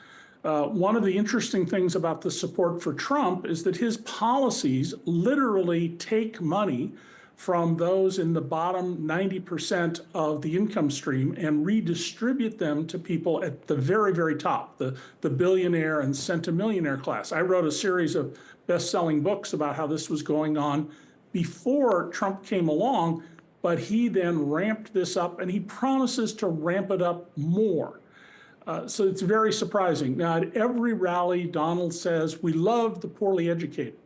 One of the interesting things about the support for Trump is that his policies literally take money from those in the bottom 90% of the income stream and redistribute them to people at the very, very top, the billionaire and centimillionaire class. I wrote a series of best-selling books about how this was going on before Trump came along, but he then ramped this up, and he promises to ramp it up more. So it's very surprising. Now, at every rally, Donald says, we love the poorly educated.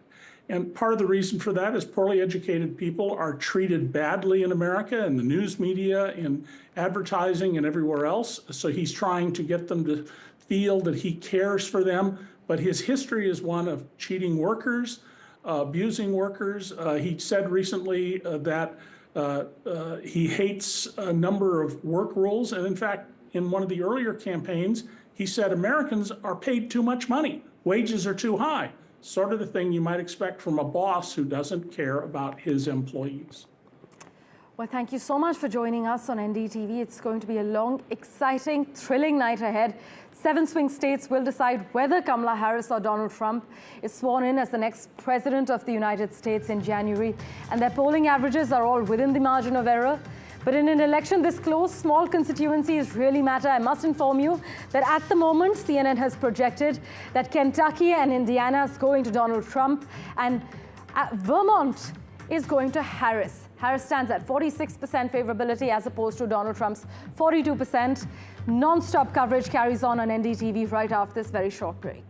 And part of the reason for that is poorly educated people are treated badly in America, in the news media, in advertising, and everywhere else. So he's trying to get them to feel that he cares for them. But his history is one of cheating workers, abusing workers. He said recently that he hates a number of work rules. And in fact, in one of the earlier campaigns, he said Americans are paid too much money. Wages are too high. Sort of the thing you might expect from a boss who doesn't care about his employees. Well, thank you so much for joining us on NDTV. It's going to be a long, exciting, thrilling night ahead. 7 swing states will decide whether Kamala Harris or Donald Trump is sworn in as the next president of the United States in January. And their polling averages are all within the margin of error. But in an election this close, small constituencies really matter. I must inform you that at the moment, CNN has projected that Kentucky and Indiana is going to Donald Trump, and Vermont is going to Harris. Harris stands at 46% favorability as opposed to Donald Trump's 42%. Non-stop coverage carries on NDTV right after this very short break.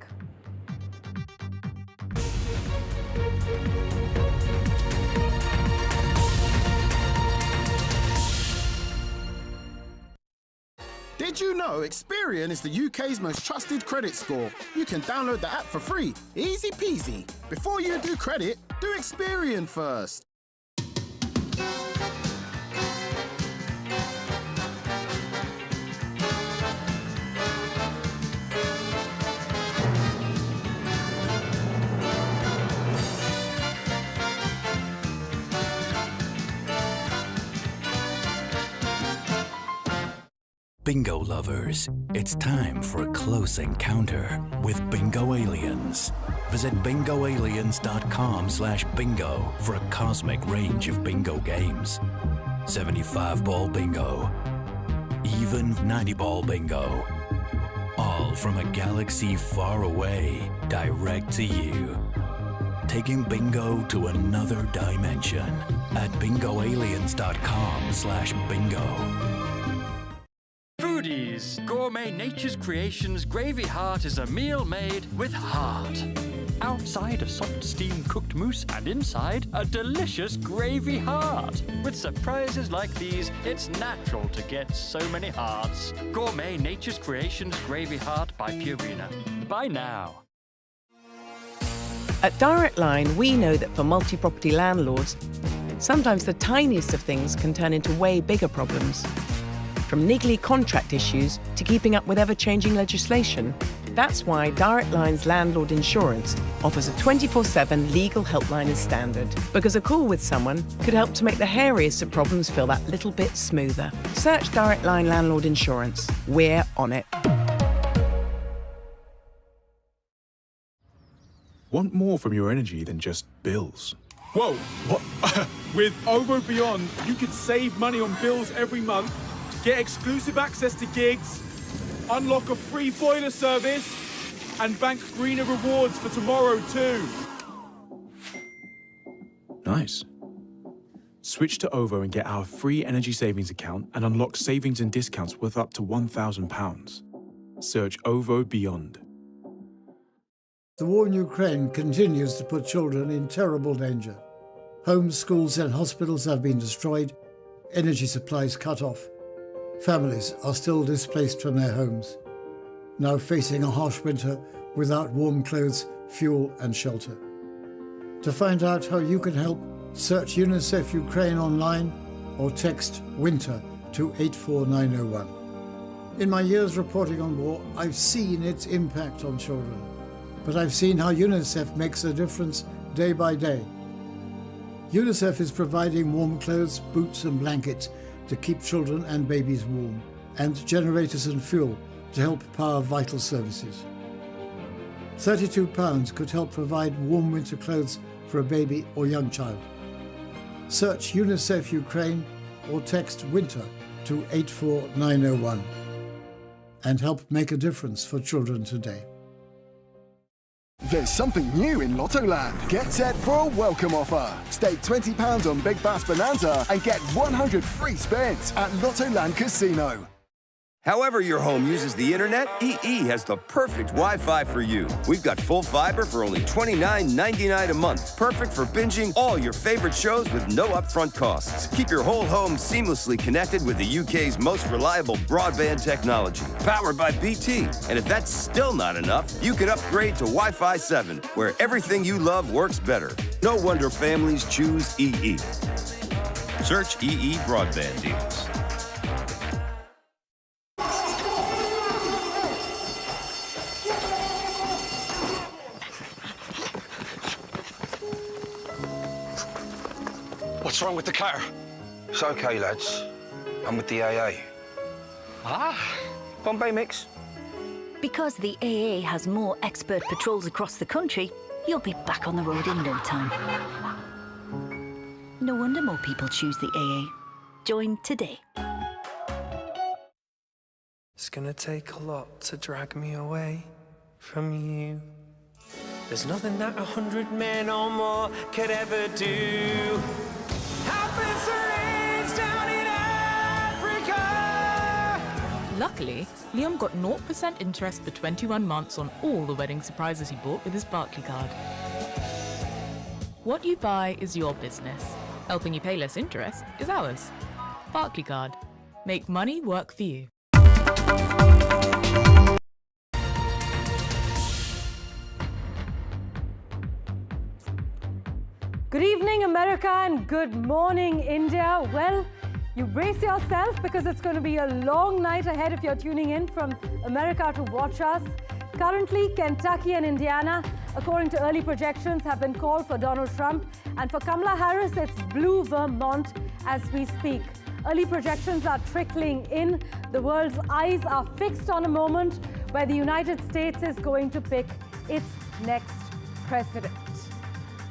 Did you know Experian is the UK's most trusted credit score? You can download the app for free. Easy peasy. Before you do credit, do Experian first. Bingo lovers, it's time for a close encounter with Bingo Aliens. Visit bingoaliens.com/bingo for a cosmic range of bingo games. 75-ball bingo, even 90-ball bingo. All from a galaxy far away, direct to you. Taking bingo to another dimension at bingoaliens.com/bingo. Foodies, Gourmet Nature's Creations Gravy Heart is a meal made with heart. Outside a soft steam cooked mousse and inside a delicious gravy heart. With surprises like these, it's natural to get so many hearts. Gourmet Nature's Creations Gravy Heart by Purina. Buy now. At Direct Line, we know that for multi-property landlords, sometimes the tiniest of things can turn into way bigger problems. From niggly contract issues to keeping up with ever-changing legislation. That's why Direct Line's landlord insurance offers a 24/7 legal helpline as standard. Because a call with someone could help to make the hairiest of problems feel that little bit smoother. Search Direct Line Landlord Insurance. We're on it. Want more from your energy than just bills? Whoa! What? With OVO Beyond, you can save money on bills every month, get exclusive access to gigs, unlock a free boiler service, and bank greener rewards for tomorrow too. Nice. Switch to OVO and get our free energy savings account and unlock savings and discounts worth up to £1,000. Search OVO Beyond. The war in Ukraine continues to put children in terrible danger. Homes, schools and hospitals have been destroyed, energy supplies cut off. Families are still displaced from their homes, now facing a harsh winter without warm clothes, fuel and shelter. To find out how you can help, search UNICEF Ukraine online or text WINTER to 84901. In my years reporting on war, I've seen its impact on children, but I've seen how UNICEF makes a difference day by day. UNICEF is providing warm clothes, boots and blankets to keep children and babies warm, and generators and fuel to help power vital services. £32 could help provide warm winter clothes for a baby or young child. Search UNICEF Ukraine or text WINTER to 84901 and help make a difference for children today. There's something new in Lottoland. Get set for a welcome offer. Stake £20 on Big Bass Bonanza and get 100 free spins at Lottoland Casino. However your home uses the internet, EE has the perfect Wi-Fi for you. We've got full fiber for only $29.99 a month. Perfect for binging all your favorite shows with no upfront costs. Keep your whole home seamlessly connected with the UK's most reliable broadband technology. Powered by BT. And if that's still not enough, you can upgrade to Wi-Fi 7, where everything you love works better. No wonder families choose EE. Search EE Broadband Deals. What's wrong with the car? It's okay, lads. I'm with the AA. Ah, Bombay mix. Because the AA has more expert patrols across the country, you'll be back on the road in no time. No wonder more people choose the AA. Join today. It's gonna take a lot to drag me away from you. There's nothing that 100 men or more could ever do. Luckily, Liam got 0% interest for 21 months on all the wedding surprises he bought with his Barclay card. What you buy is your business. Helping you pay less interest is ours. Barclay card. Make money work for you. Good evening, America, and good morning, India. Well, you brace yourself because it's going to be a long night ahead if you're tuning in from America to watch us. Currently, Kentucky and Indiana, according to early projections, have been called for Donald Trump. And for Kamala Harris, it's blue Vermont as we speak. Early projections are trickling in. The world's eyes are fixed on a moment where the United States is going to pick its next president.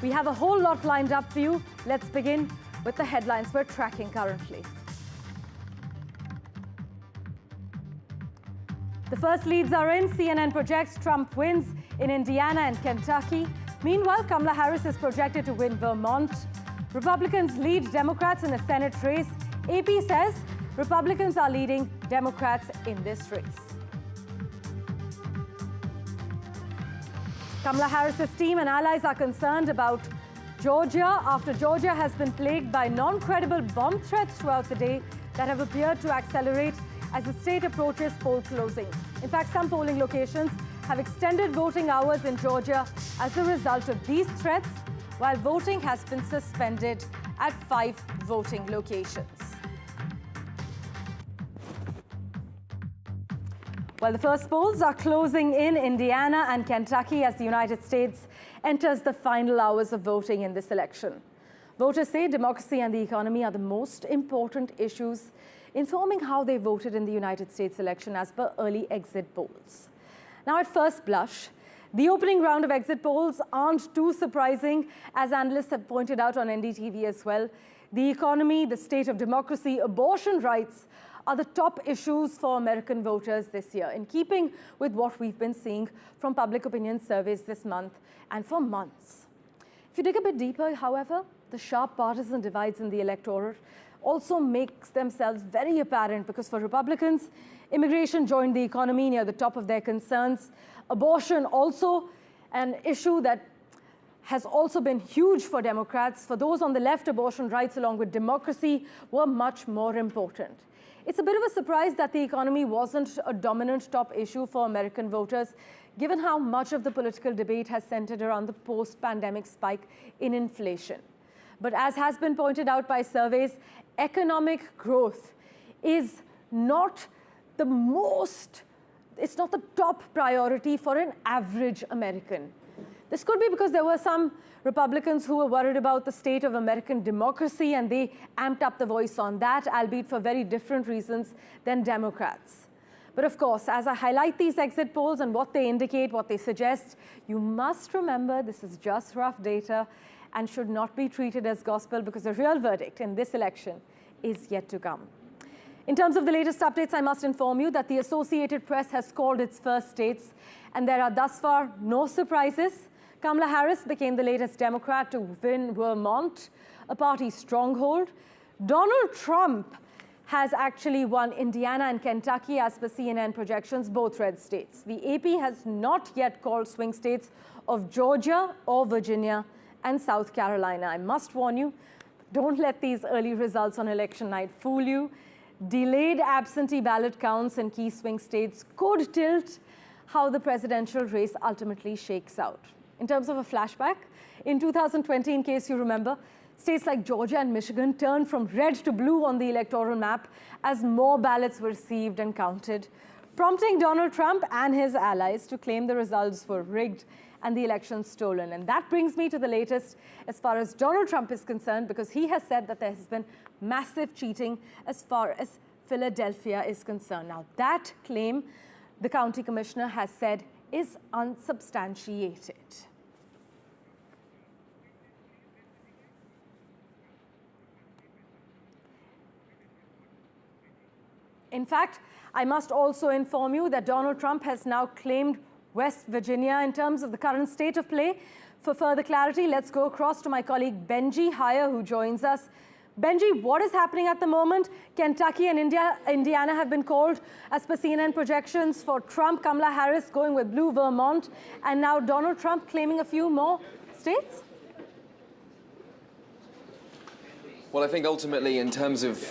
We have a whole lot lined up for you. Let's begin with the headlines we're tracking currently. The first leads are in. CNN projects Trump wins in Indiana and Kentucky. Meanwhile, Kamala Harris is projected to win Vermont. Republicans lead Democrats in a Senate race. AP says Republicans are leading Democrats in this race. Kamala Harris's team and allies are concerned about Georgia after Georgia has been plagued by non-credible bomb threats throughout the day that have appeared to accelerate as the state approaches poll closing. In fact, some polling locations have extended voting hours in Georgia as a result of these threats, while voting has been suspended at 5 voting locations. Well, the first polls are closing in Indiana and Kentucky as the United States enters the final hours of voting in this election. Voters say democracy and the economy are the most important issues informing how they voted in the United States election as per early exit polls. Now, at first blush, the opening round of exit polls aren't too surprising, as analysts have pointed out on NDTV as well. The economy, the state of democracy, abortion rights are the top issues for American voters this year, in keeping with what we've been seeing from public opinion surveys this month and for months. If you dig a bit deeper, however, the sharp partisan divides in the electorate also makes themselves very apparent, because for Republicans, immigration joined the economy near the top of their concerns. Abortion also an issue that has also been huge for Democrats. For those on the left, abortion rights along with democracy were much more important. It's a bit of a surprise that the economy wasn't a dominant top issue for American voters, given how much of the political debate has centered around the post-pandemic spike in inflation. But as has been pointed out by surveys, economic growth is not the top priority for an average American. This could be because there were some Republicans who were worried about the state of American democracy, and they amped up the voice on that, albeit for very different reasons than Democrats. But of course, as I highlight these exit polls and what they indicate, what they suggest, you must remember this is just rough data and should not be treated as gospel, because the real verdict in this election is yet to come. In terms of the latest updates, I must inform you that the Associated Press has called its first states, and there are thus far no surprises. Kamala Harris became the latest Democrat to win Vermont, a party stronghold. Donald Trump has actually won Indiana and Kentucky as per CNN projections, both red states. The AP has not yet called swing states of Georgia or Virginia and South Carolina. I must warn you, don't let these early results on election night fool you. Delayed absentee ballot counts in key swing states could tilt how the presidential race ultimately shakes out. In terms of a flashback, in 2020, in case you remember, states like Georgia and Michigan turned from red to blue on the electoral map as more ballots were received and counted, prompting Donald Trump and his allies to claim the results were rigged and the election stolen. And that brings me to the latest as far as Donald Trump is concerned, because he has said that there has been massive cheating as far as Philadelphia is concerned. Now, that claim, the county commissioner has said, is unsubstantiated. In fact, I must also inform you that Donald Trump has now claimed West Virginia in terms of the current state of play. For further clarity, let's go across to my colleague Benji Hire, who joins us. Benji, what is happening at the moment? Kentucky and Indiana have been called as per CNN projections for Trump. Kamala Harris going with blue Vermont, and now Donald Trump claiming a few more states? Well, I think ultimately, in terms of,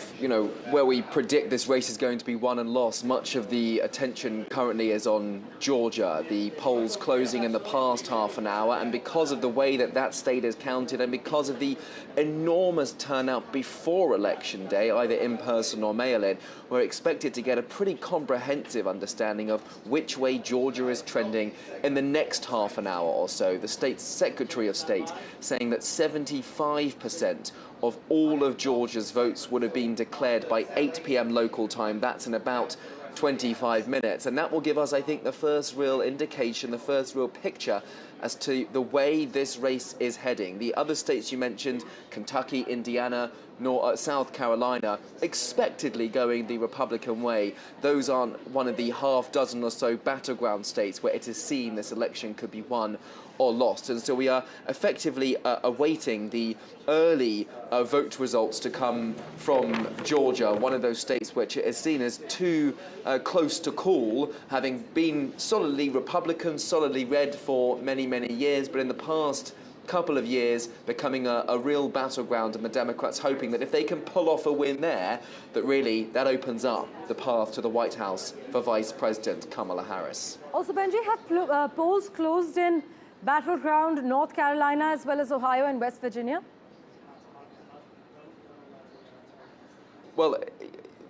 where we predict this race is going to be won and lost, much of the attention currently is on Georgia. The polls closing in the past half an hour, and because of the way that that state is counted and because of the enormous turnout before Election Day, either in person or mail-in, we're expected to get a pretty comprehensive understanding of which way Georgia is trending in the next half an hour or so. The state's Secretary of State saying that 75% of all of Georgia's votes would have been declared by 8 p.m. local time. That's in about 25 minutes. And that will give us, I think, the first real indication, the first real picture as to the way this race is heading. The other states you mentioned, Kentucky, Indiana, South Carolina, expectedly going the Republican way. Those aren't one of the half dozen or so battleground states where it is seen this election could be won or lost. And so we are effectively awaiting the early vote results to come from Georgia, one of those states which is seen as too close to call, having been solidly Republican, solidly red for many, many years, but in the past couple of years becoming a real battleground, and the Democrats hoping that if they can pull off a win there, that really that opens up the path to the White House for Vice President Kamala Harris. Also, Benji, have polls closed in battleground North Carolina as well as Ohio and West Virginia? Well,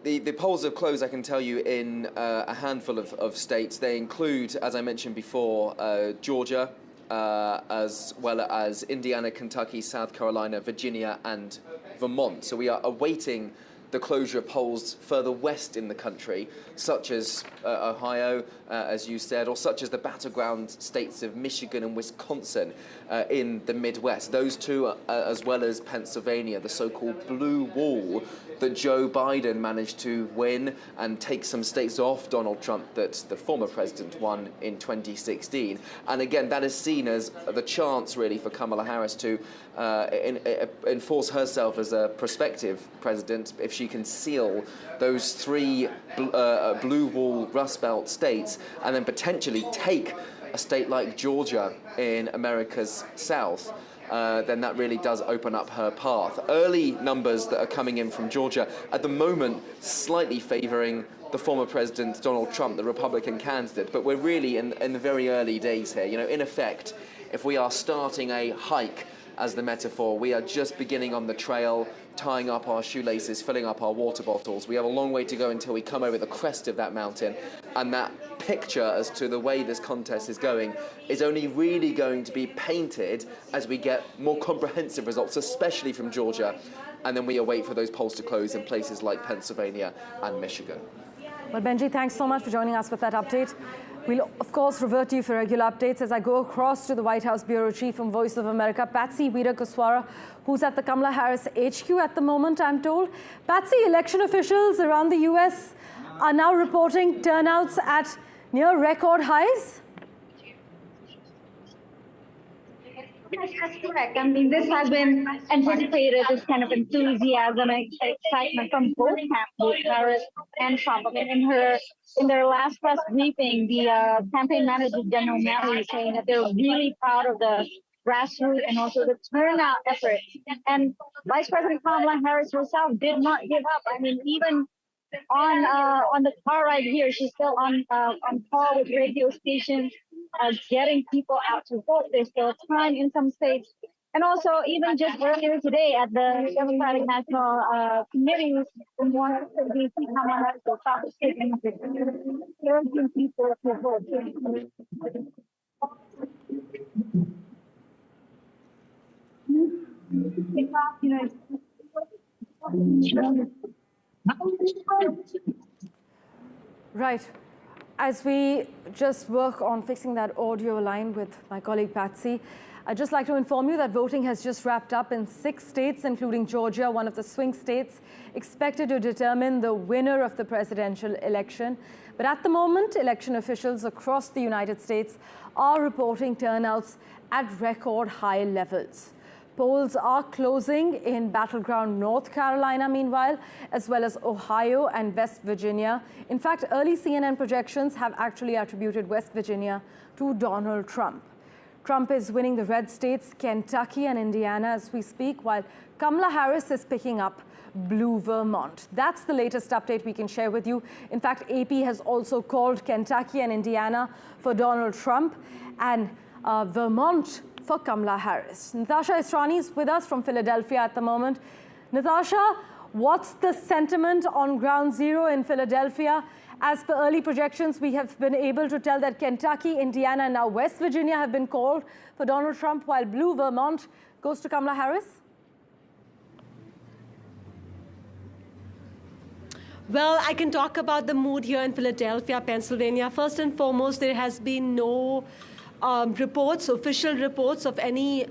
the polls have closed, I can tell you, in a handful of states. They include, as I mentioned before, Georgia, as well as Indiana, Kentucky, South Carolina, Virginia, and Vermont. So we are awaiting the closure of polls further west in the country, such as Ohio, as you said, or such as the battleground states of Michigan and Wisconsin in the Midwest. Those two, as well as Pennsylvania, the so-called blue wall that Joe Biden managed to win and take some states off Donald Trump that the former president won in 2016. And again, that is seen as the chance, really, for Kamala Harris to enforce herself as a prospective president if she can seal those three blue wall Rust Belt states and then potentially take a state like Georgia in America's South. Then that really does open up her path. Early numbers that are coming in from Georgia at the moment slightly favouring the former president Donald Trump, the Republican candidate, but we're really in the very early days here. In effect, if we are starting a hike as the metaphor, we are just beginning on the trail, tying up our shoelaces, filling up our water bottles. We have a long way to go until we come over the crest of that mountain, and that picture as to the way this contest is going is only really going to be painted as we get more comprehensive results, especially from Georgia, and then we await for those polls to close in places like Pennsylvania and Michigan. Well, Benji, thanks so much for joining us with that update. We'll, of course, revert to you for regular updates as I go across to the White House Bureau Chief from Voice of America, Patsy Widakuswara, who's at the Kamala Harris HQ at the moment, I'm told. Patsy, election officials around the U.S. are now reporting turnouts at near record highs. Yes, that's correct. I mean, this has been anticipated, this kind of enthusiasm and excitement from both camps, both Harris and Trump. I mean, in their last press briefing, the campaign manager, General Malley, saying that they're really proud of the grassroots and also the turnout effort. And Vice President Kamala Harris herself did not give up. I mean, even on the car ride here, she's still on call with radio stations, getting people out to vote. There's still time in some states. And also, even just earlier today at the Democratic National Committee in Washington, D.C., Kamala Harris will stop taking people to vote. Right. As we just work on fixing that audio line with my colleague Patsy, I'd just like to inform you that voting has just wrapped up in 6 states, including Georgia, one of the swing states, expected to determine the winner of the presidential election. But at the moment, election officials across the United States are reporting turnouts at record high levels. Polls are closing in battleground North Carolina, meanwhile, as well as Ohio and West Virginia. In fact, early CNN projections have actually attributed West Virginia to Donald Trump. Trump is winning the red states, Kentucky and Indiana, as we speak, while Kamala Harris is picking up blue Vermont. That's the latest update we can share with you. In fact, AP has also called Kentucky and Indiana for Donald Trump and Vermont for Kamala Harris. Natasha Israni is with us from Philadelphia at the moment. Natasha, what's the sentiment on ground zero in Philadelphia? As per early projections, we have been able to tell that Kentucky, Indiana, and now West Virginia have been called for Donald Trump, while blue Vermont goes to Kamala Harris. Well, I can talk about the mood here in Philadelphia, Pennsylvania. First and foremost, there has been no official reports of any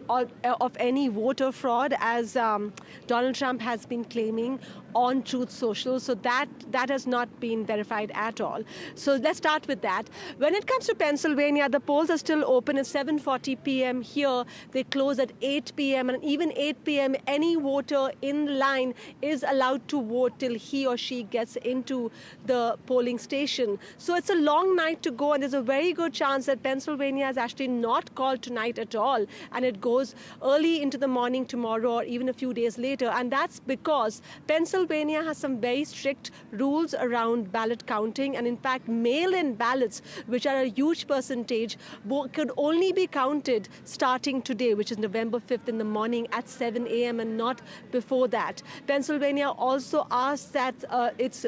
voter fraud, as Donald Trump has been claiming on Truth Social. So that has not been verified at all. So let's start with that. When it comes to Pennsylvania, the polls are still open at 7:40 p.m. here. They close at 8 p.m. and even 8 p.m. any voter in line is allowed to vote till he or she gets into the polling station. So it's a long night to go, and there's a very good chance that Pennsylvania is actually not called tonight at all, and it goes early into the morning tomorrow or even a few days later. And that's because Pennsylvania has some very strict rules around ballot counting, and in fact mail-in ballots, which are a huge percentage, could only be counted starting today, which is November 5th in the morning at 7 a.m. and not before that. Pennsylvania also asked that its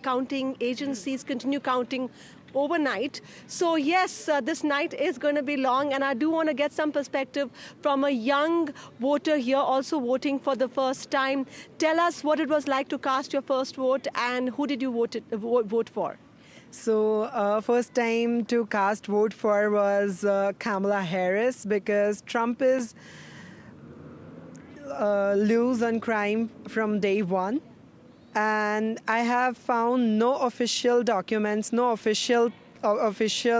counting agencies continue counting overnight. So yes, this night is going to be long, and I do want to get some perspective from a young voter here also voting for the first time. Tell us what it was like to cast your first vote, and who did you vote for? So first time to cast vote for was Kamala Harris, because Trump is loose on crime from day one. And I have found no official documents, no official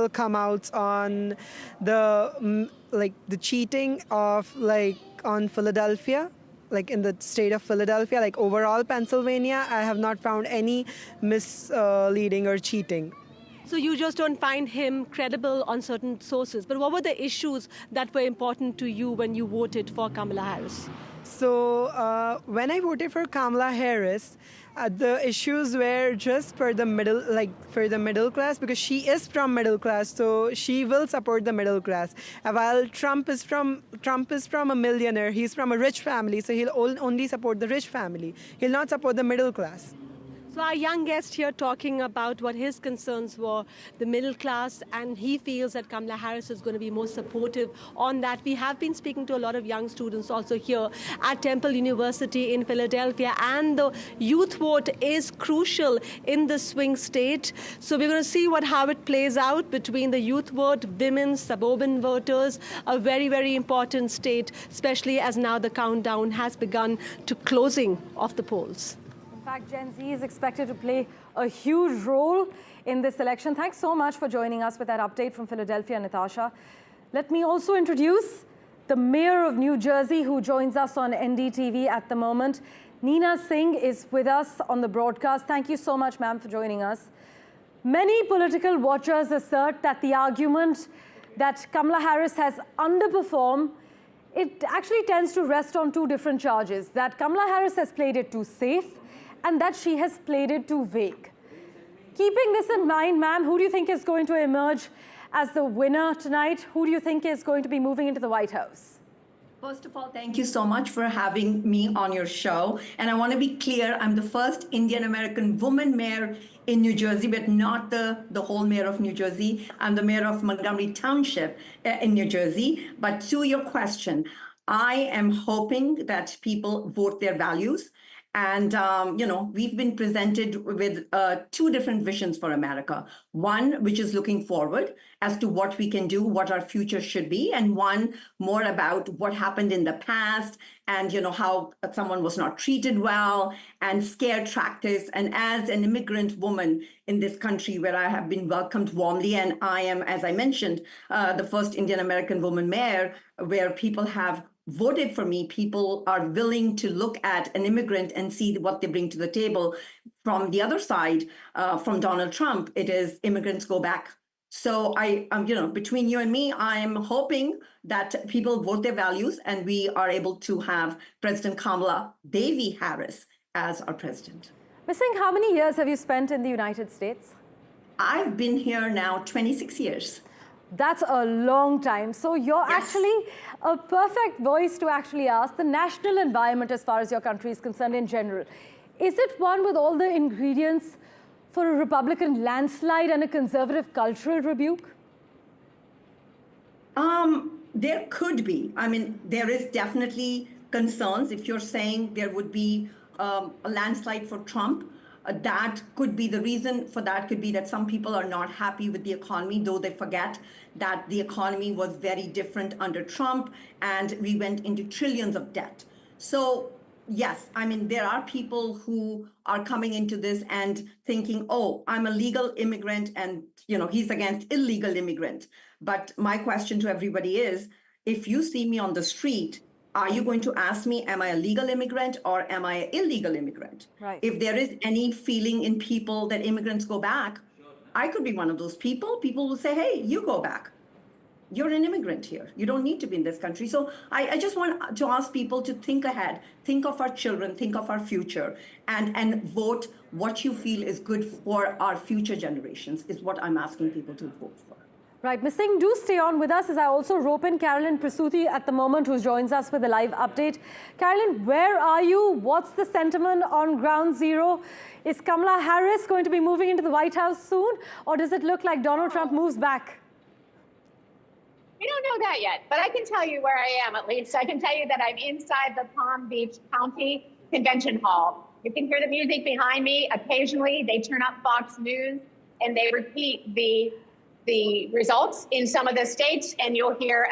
come outs on the cheating of on Philadelphia, in the state of Philadelphia, overall Pennsylvania. I have not found any misleading or cheating. So you just don't find him credible on certain sources. But what were the issues that were important to you when you voted for Kamala Harris? So when I voted for Kamala Harris, the issues were just for the middle class, because she is from middle class, so she will support the middle class. While Trump is from a millionaire, he's from a rich family, so he'll only support the rich family. He'll not support the middle class. So our young guest here talking about what his concerns were, the middle class, and he feels that Kamala Harris is going to be more supportive on that. We have been speaking to a lot of young students also here at Temple University in Philadelphia, and the youth vote is crucial in the swing state. So we're going to see how it plays out between the youth vote, women, suburban voters, a very, very important state, especially as now the countdown has begun to closing of the polls. In fact, Gen Z is expected to play a huge role in this election. Thanks so much for joining us with that update from Philadelphia, Natasha. Let me also introduce the mayor of New Jersey, who joins us on NDTV at the moment. Neena Singh is with us on the broadcast. Thank you so much, ma'am, for joining us. Many political watchers assert that the argument that Kamala Harris has underperformed, it actually tends to rest on two different charges, that Kamala Harris has played it too safe and that she has played it too vague. Keeping this in mind, ma'am, who do you think is going to emerge as the winner tonight? Who do you think is going to be moving into the White House? First of all, thank you so much for having me on your show. And I want to be clear, I'm the first Indian-American woman mayor in New Jersey, but not the whole mayor of New Jersey. I'm the mayor of Montgomery Township in New Jersey. But to your question, I am hoping that people vote their values. And, we've been presented with two different visions for America. One, which is looking forward as to what we can do, what our future should be, and one more about what happened in the past and, how someone was not treated well and scare tactics. And as an immigrant woman in this country where I have been welcomed warmly, and I am, as I mentioned, the first Indian-American woman mayor, where people have voted for me, people are willing to look at an immigrant and see what they bring to the table. From the other side, from Donald Trump, it is immigrants go back. So between you and me, I'm hoping that people vote their values and we are able to have President Kamala Devi Harris as our president. Ms. Singh, how many years have you spent in the United States? I've been here now 26 years. That's a long time. So you're actually a perfect voice to actually ask the national environment as far as your country is concerned in general. Is it one with all the ingredients for a Republican landslide and a conservative cultural rebuke? There could be. I mean, there is definitely concerns. If you're saying there would be a landslide for Trump, that could be the reason for that could be that some people are not happy with the economy, though they forget that the economy was very different under Trump and we went into trillions of debt. So yes, I mean, there are people who are coming into this and thinking, oh, I'm a legal immigrant and, he's against illegal immigrant. But my question to everybody is, if you see me on the street, are you going to ask me, am I a legal immigrant or am I an illegal immigrant? Right. If there is any feeling in people that immigrants go back, I could be one of those people. People will say, hey, you go back. You're an immigrant here. You don't need to be in this country. So I just want to ask people to think ahead, think of our children, think of our future, and vote what you feel is good for our future generations is what I'm asking people to vote for. Right, Ms. Singh, do stay on with us as I also rope in Carolyn Prasuti at the moment, who joins us with a live update. Carolyn, where are you? What's the sentiment on ground zero? Is Kamala Harris going to be moving into the White House soon, or does it look like Donald Trump moves back? We don't know that yet, but I can tell you where I am, at least. I can tell you that I'm inside the Palm Beach County Convention Hall. You can hear the music behind me. Occasionally, they turn up Fox News and they repeat the results in some of the states, and you'll hear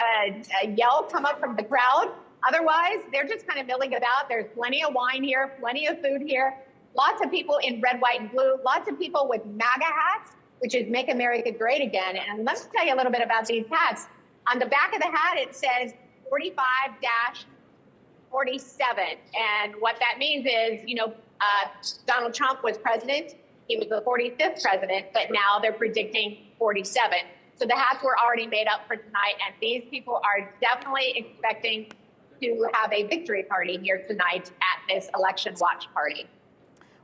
a yell come up from the crowd. Otherwise, they're just kind of milling about. There's plenty of wine here, plenty of food here, lots of people in red, white, and blue, lots of people with MAGA hats, which is Make America Great Again. And let me tell you a little bit about these hats. On the back of the hat, it says 45-47. And what that means is, Donald Trump was president. He was the 45th president, but now they're predicting 47. So the hats were already made up for tonight, and these people are definitely expecting to have a victory party here tonight at this election watch party.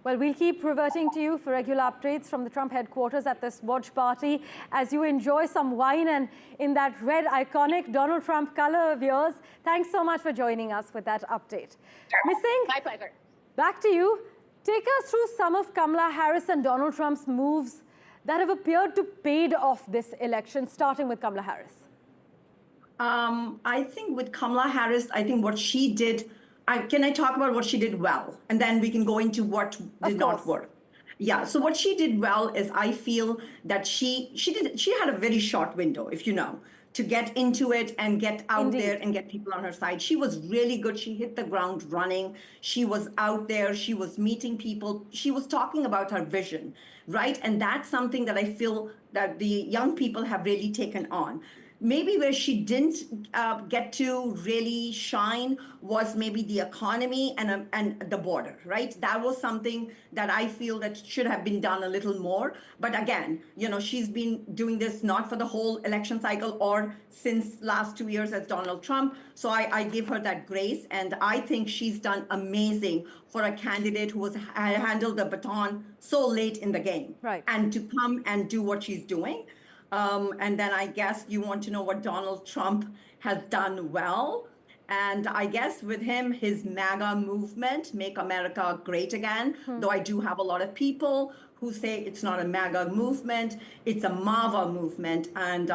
Well, we'll keep reverting to you for regular updates from the Trump headquarters at this watch party as you enjoy some wine and in that red iconic Donald Trump color of yours. Thanks so much for joining us with that update. Sure. Ms. Singh, my pleasure. Back to you. Take us through some of Kamala Harris and Donald Trump's moves that have appeared to paid off this election, starting with Kamala Harris. I think with Kamala Harris, I think what she did, can I talk about what she did well? And then we can go into what did not work. Yeah, so what she did well is I feel that she had a very short window, if you know, to get into it and get out there and get people on her side. She was really good. She hit the ground running. She was out there. She was meeting people. She was talking about her vision, right? And that's something that I feel that the young people have really taken on. Maybe where she didn't get to really shine was maybe the economy and the border, right? That was something that I feel that should have been done a little more. But again, you know, she's been doing this not for the whole election cycle or since last 2 years as Donald Trump. So I give her that grace. And I think she's done amazing for a candidate who handled the baton so late in the game. Right. And to come and do what she's doing. And then I guess you want to know what Donald Trump has done well. And I guess with him, his MAGA movement, Make America Great Again, though I do have a lot of people who say it's not a MAGA movement, it's a MAVA movement, and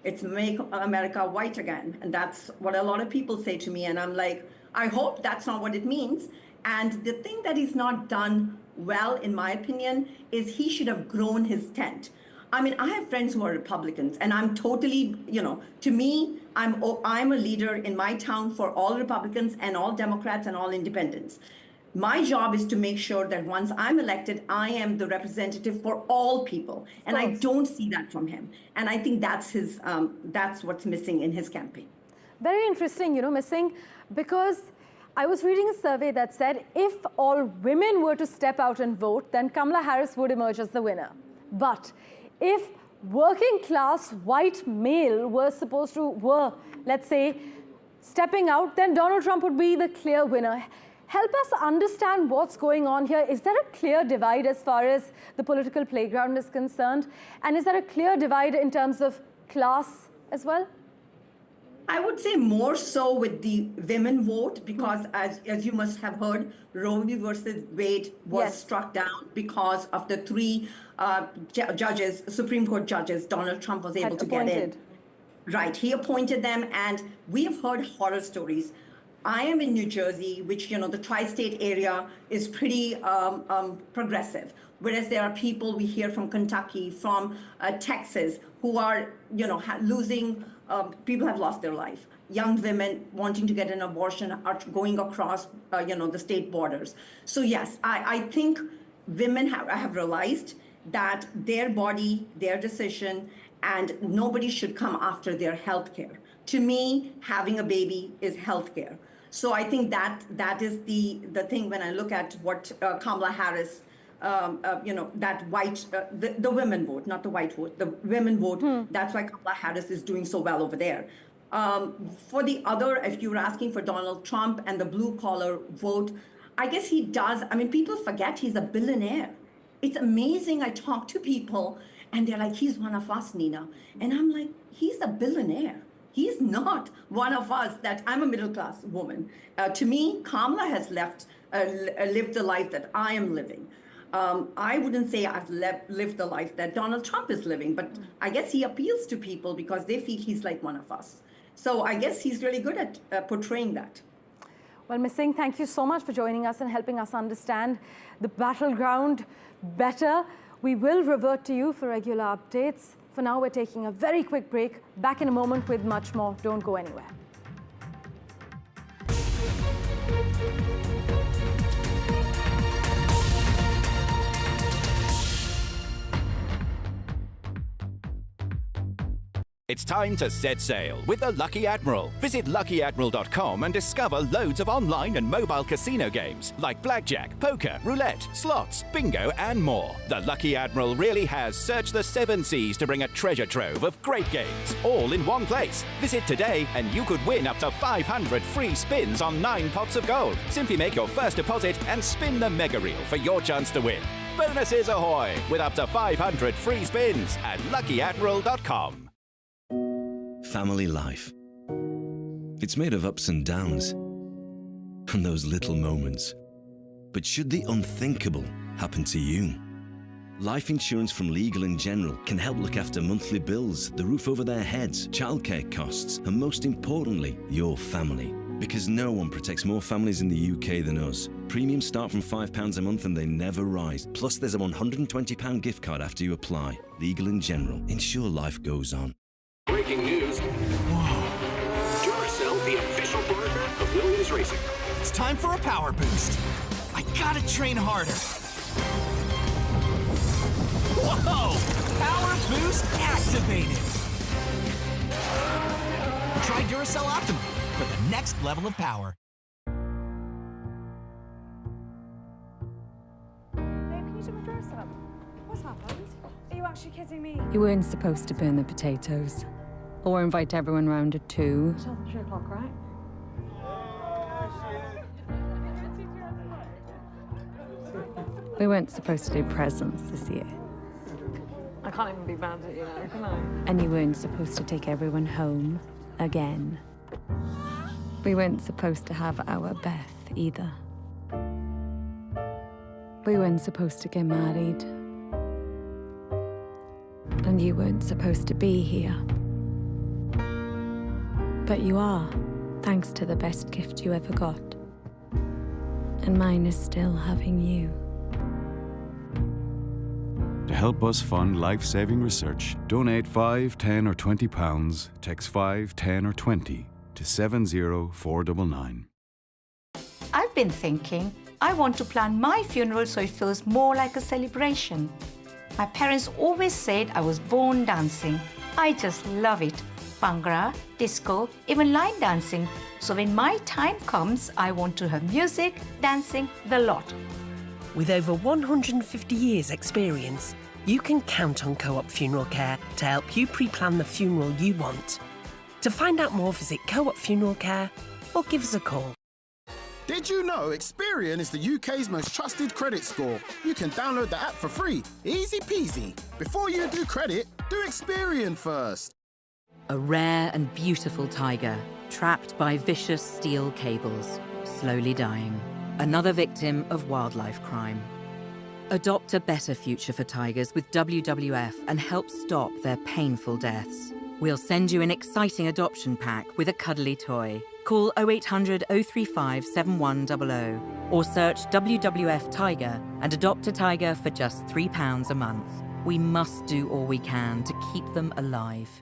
it's Make America White Again. And that's what a lot of people say to me. And I'm like, I hope that's not what it means. And the thing that he's not done well, in my opinion, is he should have grown his tent. I mean, I have friends who are Republicans, and I'm totally, you know, to me, I'm a leader in my town for all Republicans and all Democrats and all independents. My job is to make sure that once I'm elected, I am the representative for all people. And I don't see that from him. And I think that's that's what's missing in his campaign. Very interesting, you know, missing, because I was reading a survey that said if all women were to step out and vote, then Kamala Harris would emerge as the winner. But if working class white male were, let's say, stepping out, then Donald Trump would be the clear winner. Help us understand what's going on here. Is there a clear divide as far as the political playground is concerned? And is there a clear divide in terms of class as well? I would say more so with the women vote, because as you must have heard, Roe v. versus Wade was struck down because of the 3 judges, Supreme Court judges, Donald Trump was able to get in. Right, he appointed them, and we have heard horror stories. I am in New Jersey, which, you know, the tri-state area is pretty progressive. Whereas there are people we hear from Kentucky, from Texas, who are, you know, losing, people have lost their life. Young women wanting to get an abortion are going across, you know, the state borders. So yes, I think women have realized that their body, their decision, and nobody should come after their health care. To me, having a baby is health care. So I think that is the thing when I look at what Kamala Harris, you know, that white, the women vote, not the white vote, the women vote. That's why Kamala Harris is doing so well over there. For the other, if you were asking for Donald Trump and the blue collar vote, I guess he does. I mean, people forget he's a billionaire. It's amazing. I talk to people and they're like, he's one of us, Nina. And I'm like, he's a billionaire. He's not one of us. That I'm a middle class woman. To me, Kamala has lived the life that I am living. I wouldn't say I've lived the life that Donald Trump is living, but I guess he appeals to people because they feel he's like one of us. So I guess he's really good at portraying that. Well, Ms. Singh, thank you so much for joining us and helping us understand the battleground better. We will revert to you for regular updates. For now, we're taking a very quick break. Back in a moment with much more. Don't go anywhere. It's time to set sail with the Lucky Admiral. Visit LuckyAdmiral.com and discover loads of online and mobile casino games like blackjack, poker, roulette, slots, bingo, and more. The Lucky Admiral really has searched the 7 seas to bring a treasure trove of great games, all in one place. Visit today and you could win up to 500 free spins on 9 pots of gold. Simply make your first deposit and spin the mega reel for your chance to win. Bonuses ahoy with up to 500 free spins at LuckyAdmiral.com. Family life. It's made of ups and downs, and those little moments But should the unthinkable happen to you? Life insurance from Legal & General can help look after monthly bills, the roof over their heads, childcare costs, and most importantly, your family. Because no one protects more families in the UK than us. Premiums start from £5 a month and they never rise. Plus there's a £120 gift card after you apply. Legal & General. Ensure life goes on. Breaking news. Whoa. Duracell, the official partner of Williams Racing. It's time for a power boost. I gotta train harder. Whoa! Power boost activated. Try Duracell Optimum for the next level of power. Babe, can you do my dress up? What's happened? Are you actually kidding me? You weren't supposed to burn the potatoes. Or invite everyone round at 2. It's till 3 o'clock, right? We weren't supposed to do presents this year. I can't even be mad at you now, can I? And you weren't supposed to take everyone home again. We weren't supposed to have our Beth either. We weren't supposed to get married. And you weren't supposed to be here. But you are, thanks to the best gift you ever got. And mine is still having you. To help us fund life-saving research, donate £5, £10 or £20. Text 5, 10 or 20 to 70499. I've been thinking, I want to plan my funeral so it feels more like a celebration. My parents always said I was born dancing. I just love it. Bhangra, disco, even line dancing. So when my time comes, I want to have music, dancing, the lot. With over 150 years' experience, you can count on Co-op Funeral Care to help you pre-plan the funeral you want. To find out more, visit Co-op Funeral Care or give us a call. Did you know Experian is the UK's most trusted credit score? You can download the app for free. Easy peasy. Before you do credit, do Experian first. A rare and beautiful tiger, trapped by vicious steel cables, slowly dying. Another victim of wildlife crime. Adopt a better future for tigers with WWF and help stop their painful deaths. We'll send you an exciting adoption pack with a cuddly toy. Call 0800 035 7100 or search WWF Tiger and adopt a tiger for just £3 a month. We must do all we can to keep them alive.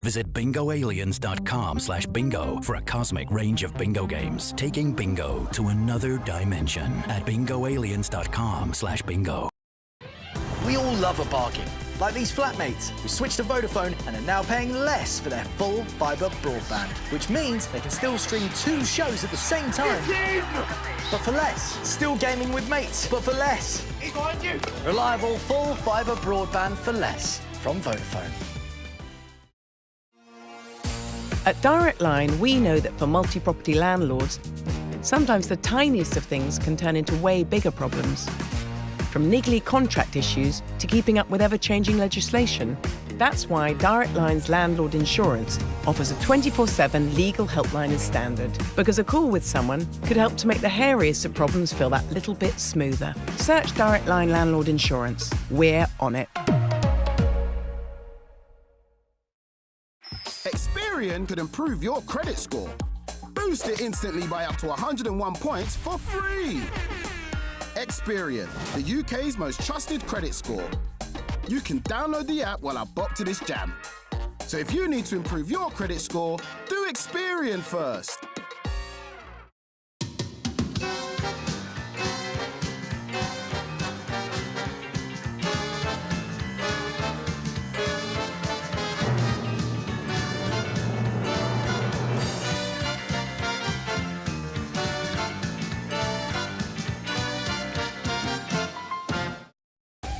Visit bingoaliens.com/bingo for a cosmic range of bingo games, taking bingo to another dimension at bingoaliens.com/bingo. We all love a bargain, like these flatmates who switched to Vodafone and are now paying less for their full fibre broadband, which means they can still stream 2 shows at the same time. But for less. Still gaming with mates, but for less. He's behind you. Reliable full fibre broadband for less from Vodafone. At Direct Line, we know that for multi-property landlords, sometimes the tiniest of things can turn into way bigger problems. From niggly contract issues to keeping up with ever-changing legislation. That's why Direct Line's landlord insurance offers a 24/7 legal helpline as standard. Because a call with someone could help to make the hairiest of problems feel that little bit smoother. Search Direct Line Landlord Insurance. We're on it. Experian could improve your credit score. Boost it instantly by up to 101 points for free. Experian, the UK's most trusted credit score. You can download the app while I bop to this jam. So if you need to improve your credit score, do Experian first.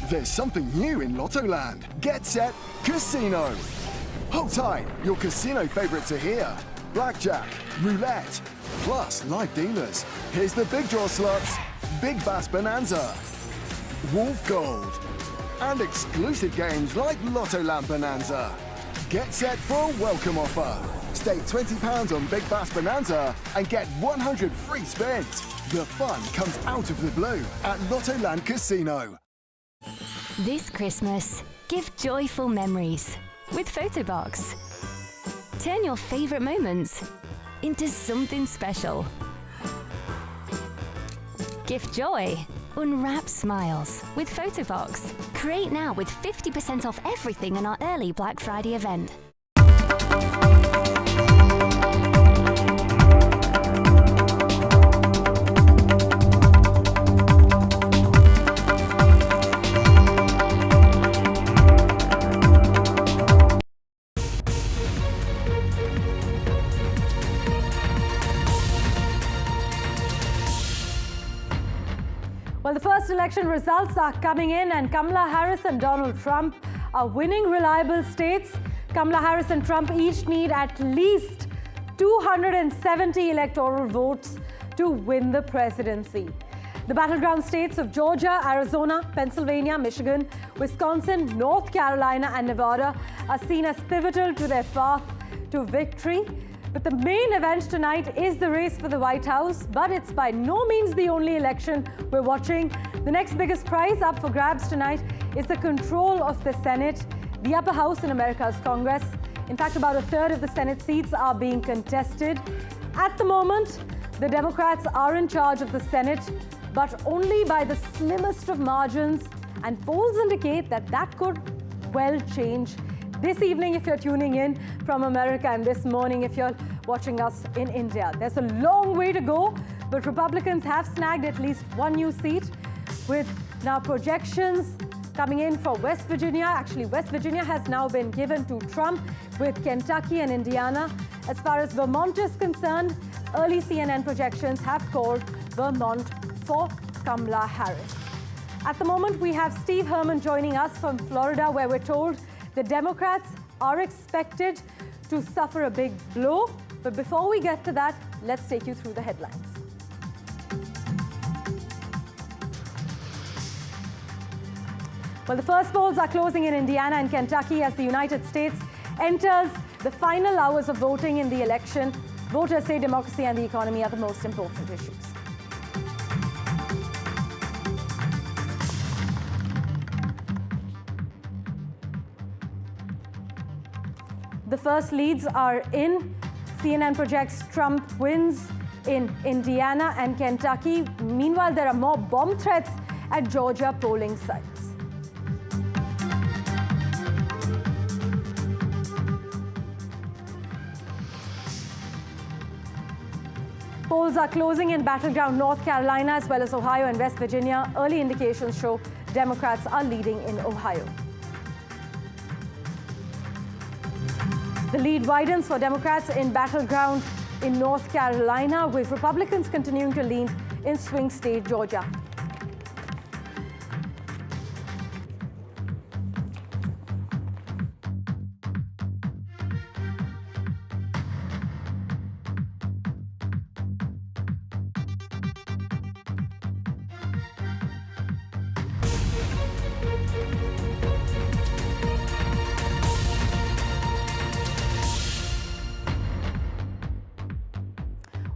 There's something new in Lottoland. Get Set Casino. Hold tight, your casino favourites are here. Blackjack, roulette, plus live dealers. Here's the big draw slots, Big Bass Bonanza, Wolf Gold, and exclusive games like Lottoland Bonanza. Get set for a welcome offer. Stake £20 on Big Bass Bonanza and get 100 free spins. The fun comes out of the blue at Lottoland Casino. This Christmas, give joyful memories with Photobox. Turn your favourite moments into something special. Gift joy. Unwrap smiles with Photobox. Create now with 50% off everything in our early Black Friday event. Well, the first election results are coming in, and Kamala Harris and Donald Trump are winning reliable states. Kamala Harris and Trump each need at least 270 electoral votes to win the presidency. The battleground states of Georgia, Arizona, Pennsylvania, Michigan, Wisconsin, North Carolina, and Nevada are seen as pivotal to their path to victory. But the main event tonight is the race for the White House, but it's by no means the only election we're watching. The next biggest prize up for grabs tonight is the control of the Senate, the upper house in America's Congress. In fact, about a third of the Senate seats are being contested. At the moment, the Democrats are in charge of the Senate, but only by the slimmest of margins, and polls indicate that that could well change this evening if you're tuning in from America, and this morning if you're watching us in India. There's a long way to go, but Republicans have snagged at least one new seat, with now projections coming in for West Virginia. Actually, West Virginia has now been given to Trump, with Kentucky and Indiana. As far as Vermont is concerned, early CNN projections have called Vermont for Kamala Harris. At the moment, we have Steve Herman joining us from Florida, where we're told the Democrats are expected to suffer a big blow. But before we get to that, let's take you through the headlines. Well, the first polls are closing in Indiana and Kentucky as the United States enters the final hours of voting in the election. Voters say democracy and the economy are the most important issues. The first leads are in. CNN projects Trump wins in Indiana and Kentucky. Meanwhile, there are more bomb threats at Georgia polling sites. Polls are closing in battleground North Carolina as well as Ohio and West Virginia. Early indications show Democrats are leading in Ohio. The lead widens for Democrats in battleground in North Carolina, with Republicans continuing to lead in swing state Georgia.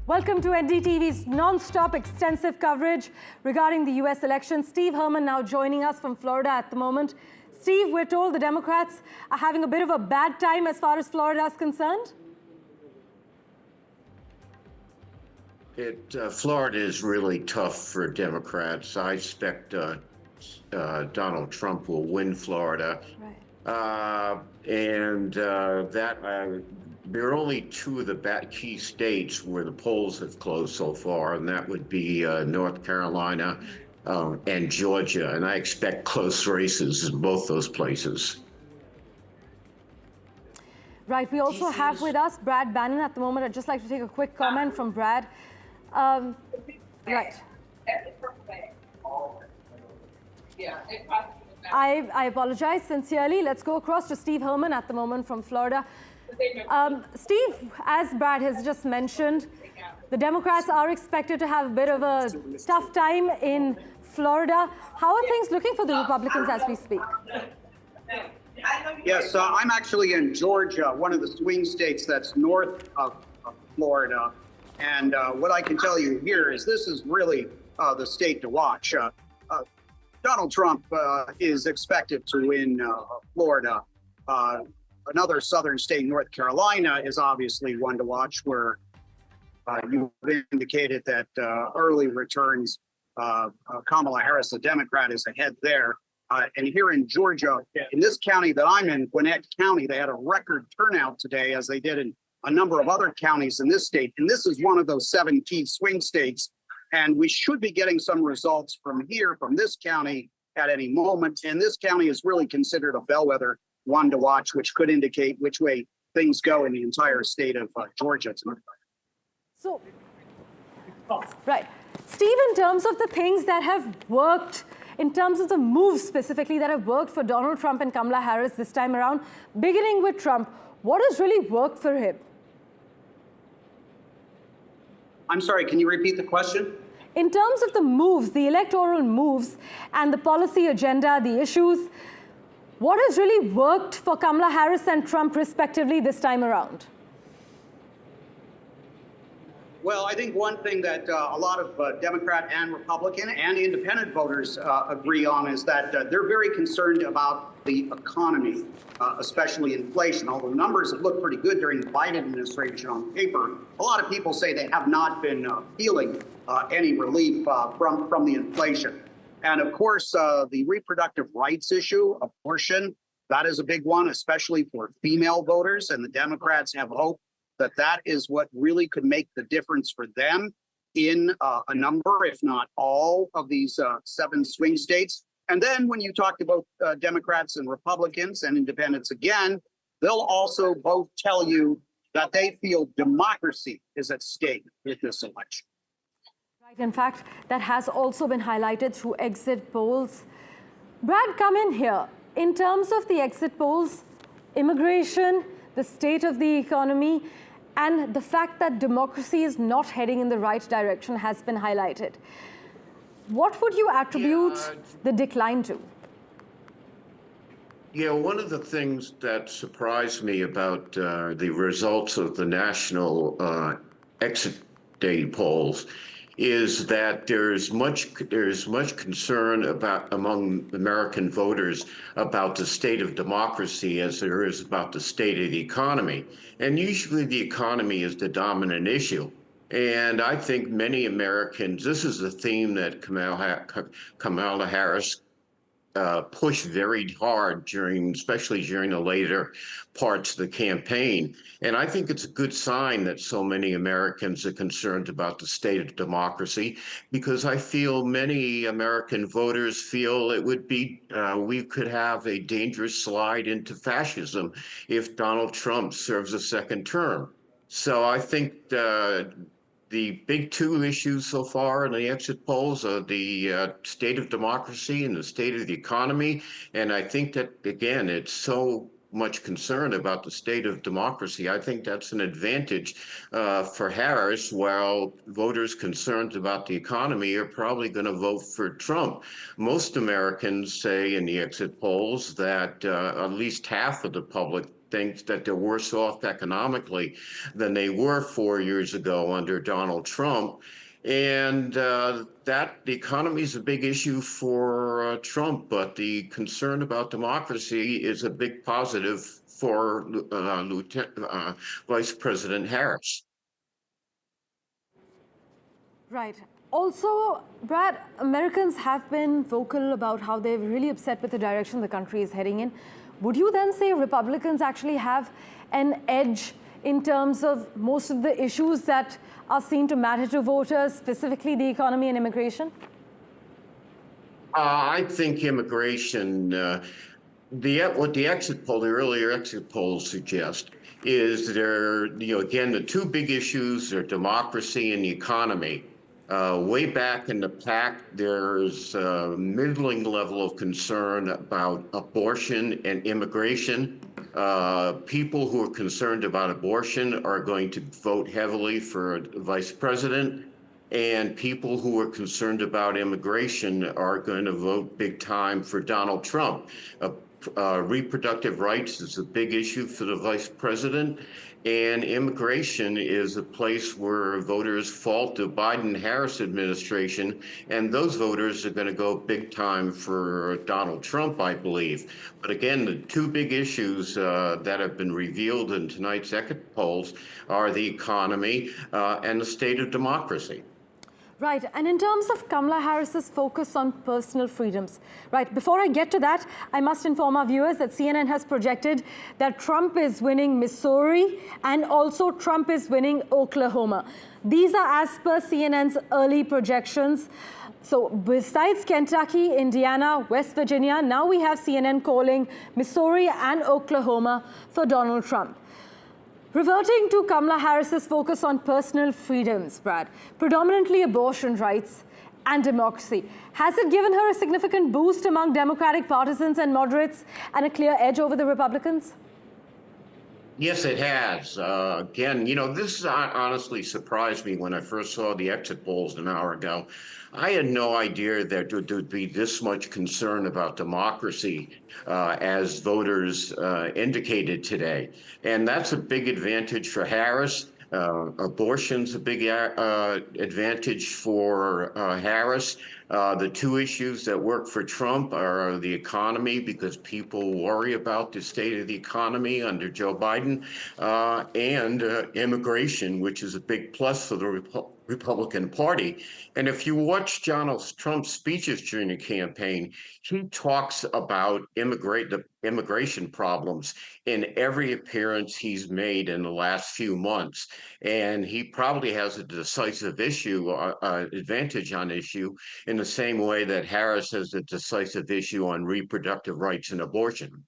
Welcome to NDTV's non-stop extensive coverage regarding the U.S. election. Steve Herman now joining us from Florida at the moment. Steve, we're told the Democrats are having a bit of a bad time as far as Florida is concerned. Florida is really tough for Democrats. I expect Donald Trump will win Florida. Right. There are only two of the key states where the polls have closed so far, and that would be North Carolina and Georgia. And I expect close races in both those places. Right. We also have with us Brad Bannon at the moment. I'd just like to take a quick comment from Brad. Right. I apologize sincerely. Let's go across to Steve Herman at the moment from Florida. Steve, as Brad has just mentioned, the Democrats are expected to have a bit of a tough time in Florida. How are things looking for the Republicans as we speak? Yes, I'm actually in Georgia, one of the swing states that's north of Florida. And what I can tell you here is this is really the state to watch. Donald Trump is expected to win Florida. Another southern state, North Carolina, is obviously one to watch, where you've indicated that early returns, Kamala Harris, the Democrat, is ahead there. And here in Georgia, in this county that I'm in, Gwinnett County, they had a record turnout today, as they did in a number of other counties in this state. And this is one of those 7 key swing states. And we should be getting some results from here, from this county, at any moment. And this county is really considered a bellwether one to watch, which could indicate which way things go in the entire state of Georgia tonight. So, right. Steve, in terms of the things that have worked, in terms of the moves specifically that have worked for Donald Trump and Kamala Harris this time around, beginning with Trump, what has really worked for him? I'm sorry, can you repeat the question? In terms of the moves, the electoral moves and the policy agenda, the issues, what has really worked for Kamala Harris and Trump respectively this time around? Well, I think one thing that a lot of Democrat and Republican and independent voters agree on is that they're very concerned about the economy, especially inflation. Although numbers have looked pretty good during the Biden administration on paper, a lot of people say they have not been feeling any relief from the inflation. And of course, the reproductive rights issue, abortion, that is a big one, especially for female voters. And the Democrats have hope that that is what really could make the difference for them in a number, if not all, of these 7 swing states. And then when you talk about Democrats and Republicans and independents again, they'll also both tell you that they feel democracy is at stake with this election. Right. In fact, that has also been highlighted through exit polls. Brad, come in here. In terms of the exit polls, immigration, the state of the economy, and the fact that democracy is not heading in the right direction has been highlighted. What would you attribute the decline to? Yeah, one of the things that surprised me about the results of the national exit day polls is that there's much concern about among American voters about the state of democracy as there is about the state of the economy. And usually the economy is the dominant issue. And I think many Americans, this is a theme that Kamala Harris pushed very hard especially during the later parts of the campaign. And I think it's a good sign that so many Americans are concerned about the state of democracy, because I feel many American voters feel it would be, we could have a dangerous slide into fascism if Donald Trump serves a second term. So I think the big 2 issues so far in the exit polls are the state of democracy and the state of the economy. And I think that, again, it's so much concern about the state of democracy. I think that's an advantage for Harris, while voters concerned about the economy are probably going to vote for Trump. Most Americans say in the exit polls that at least half of the public thinks that they're worse off economically than they were 4 years ago under Donald Trump. And that the economy is a big issue for Trump, but the concern about democracy is a big positive for Vice President Harris. Right. Also, Brad, Americans have been vocal about how they're really upset with the direction the country is heading in. Would you then say Republicans actually have an edge in terms of most of the issues that are seen to matter to voters, specifically the economy and immigration? I think immigration, what the earlier exit polls suggest is again, the 2 big issues are democracy and the economy. Way back in the pack, there's a middling level of concern about abortion and immigration. People who are concerned about abortion are going to vote heavily for Vice President, and people who are concerned about immigration are going to vote big time for Donald Trump. reproductive rights is a big issue for the vice president, and immigration is a place where voters fault the Biden-Harris administration, and those voters are going to go big time for Donald Trump, I believe. But again, the two big issues that have been revealed in tonight's exit polls are the economy and the state of democracy. Right, and in terms of Kamala Harris's focus on personal freedoms, right, before I get to that, I must inform our viewers that CNN has projected that Trump is winning Missouri and also Trump is winning Oklahoma. These are as per CNN's early projections. So besides Kentucky, Indiana, West Virginia, now we have CNN calling Missouri and Oklahoma for Donald Trump. Reverting to Kamala Harris's focus on personal freedoms, Brad, predominantly abortion rights and democracy, has it given her a significant boost among Democratic partisans and moderates and a clear edge over the Republicans? Yes, it has. Again, you know, this honestly surprised me when I first saw the exit polls an hour ago. I had no idea that there would be this much concern about democracy as voters indicated today. And that's a big advantage for Harris. Abortion's a big advantage for Harris. The two issues that work for Trump are the economy, because people worry about the state of the economy under Joe Biden, and immigration, which is a big plus for the Republican Party. And if you watch Donald Trump's speeches during the campaign, he talks about the immigration problems in every appearance he's made in the last few months. And he probably has a decisive advantage on issue in the same way that Harris has a decisive issue on reproductive rights and abortion.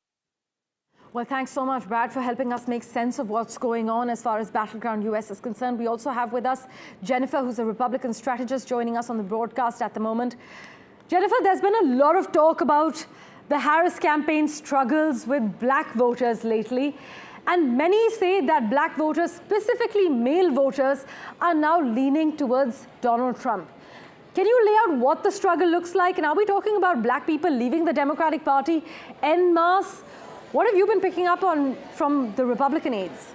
Well, thanks so much, Brad, for helping us make sense of what's going on as far as Battleground US is concerned. We also have with us Jennifer, who's a Republican strategist, joining us on the broadcast at the moment. Jennifer, there's been a lot of talk about the Harris campaign's struggles with black voters lately. And many say that black voters, specifically male voters, are now leaning towards Donald Trump. Can you lay out what the struggle looks like? And are we talking about black people leaving the Democratic Party en masse? What have you been picking up on from the Republican aides?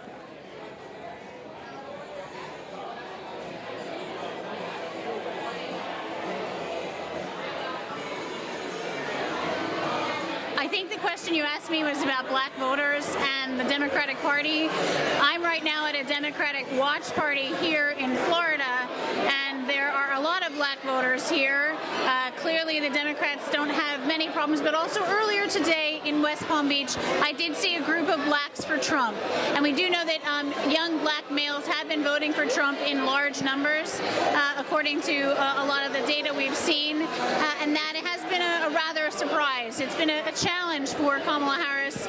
I think the question you asked me was about black voters and the Democratic Party. I'm right now at a Democratic watch party here in Florida, and there are a lot of black voters here. Clearly, the Democrats don't have many problems, but also earlier today in West Palm Beach, I did see a group of blacks for Trump. And we do know that young black males have been voting for Trump in large numbers, according to a lot of the data we've seen, and that it has been a rather a surprise. It's been a challenge for Kamala Harris,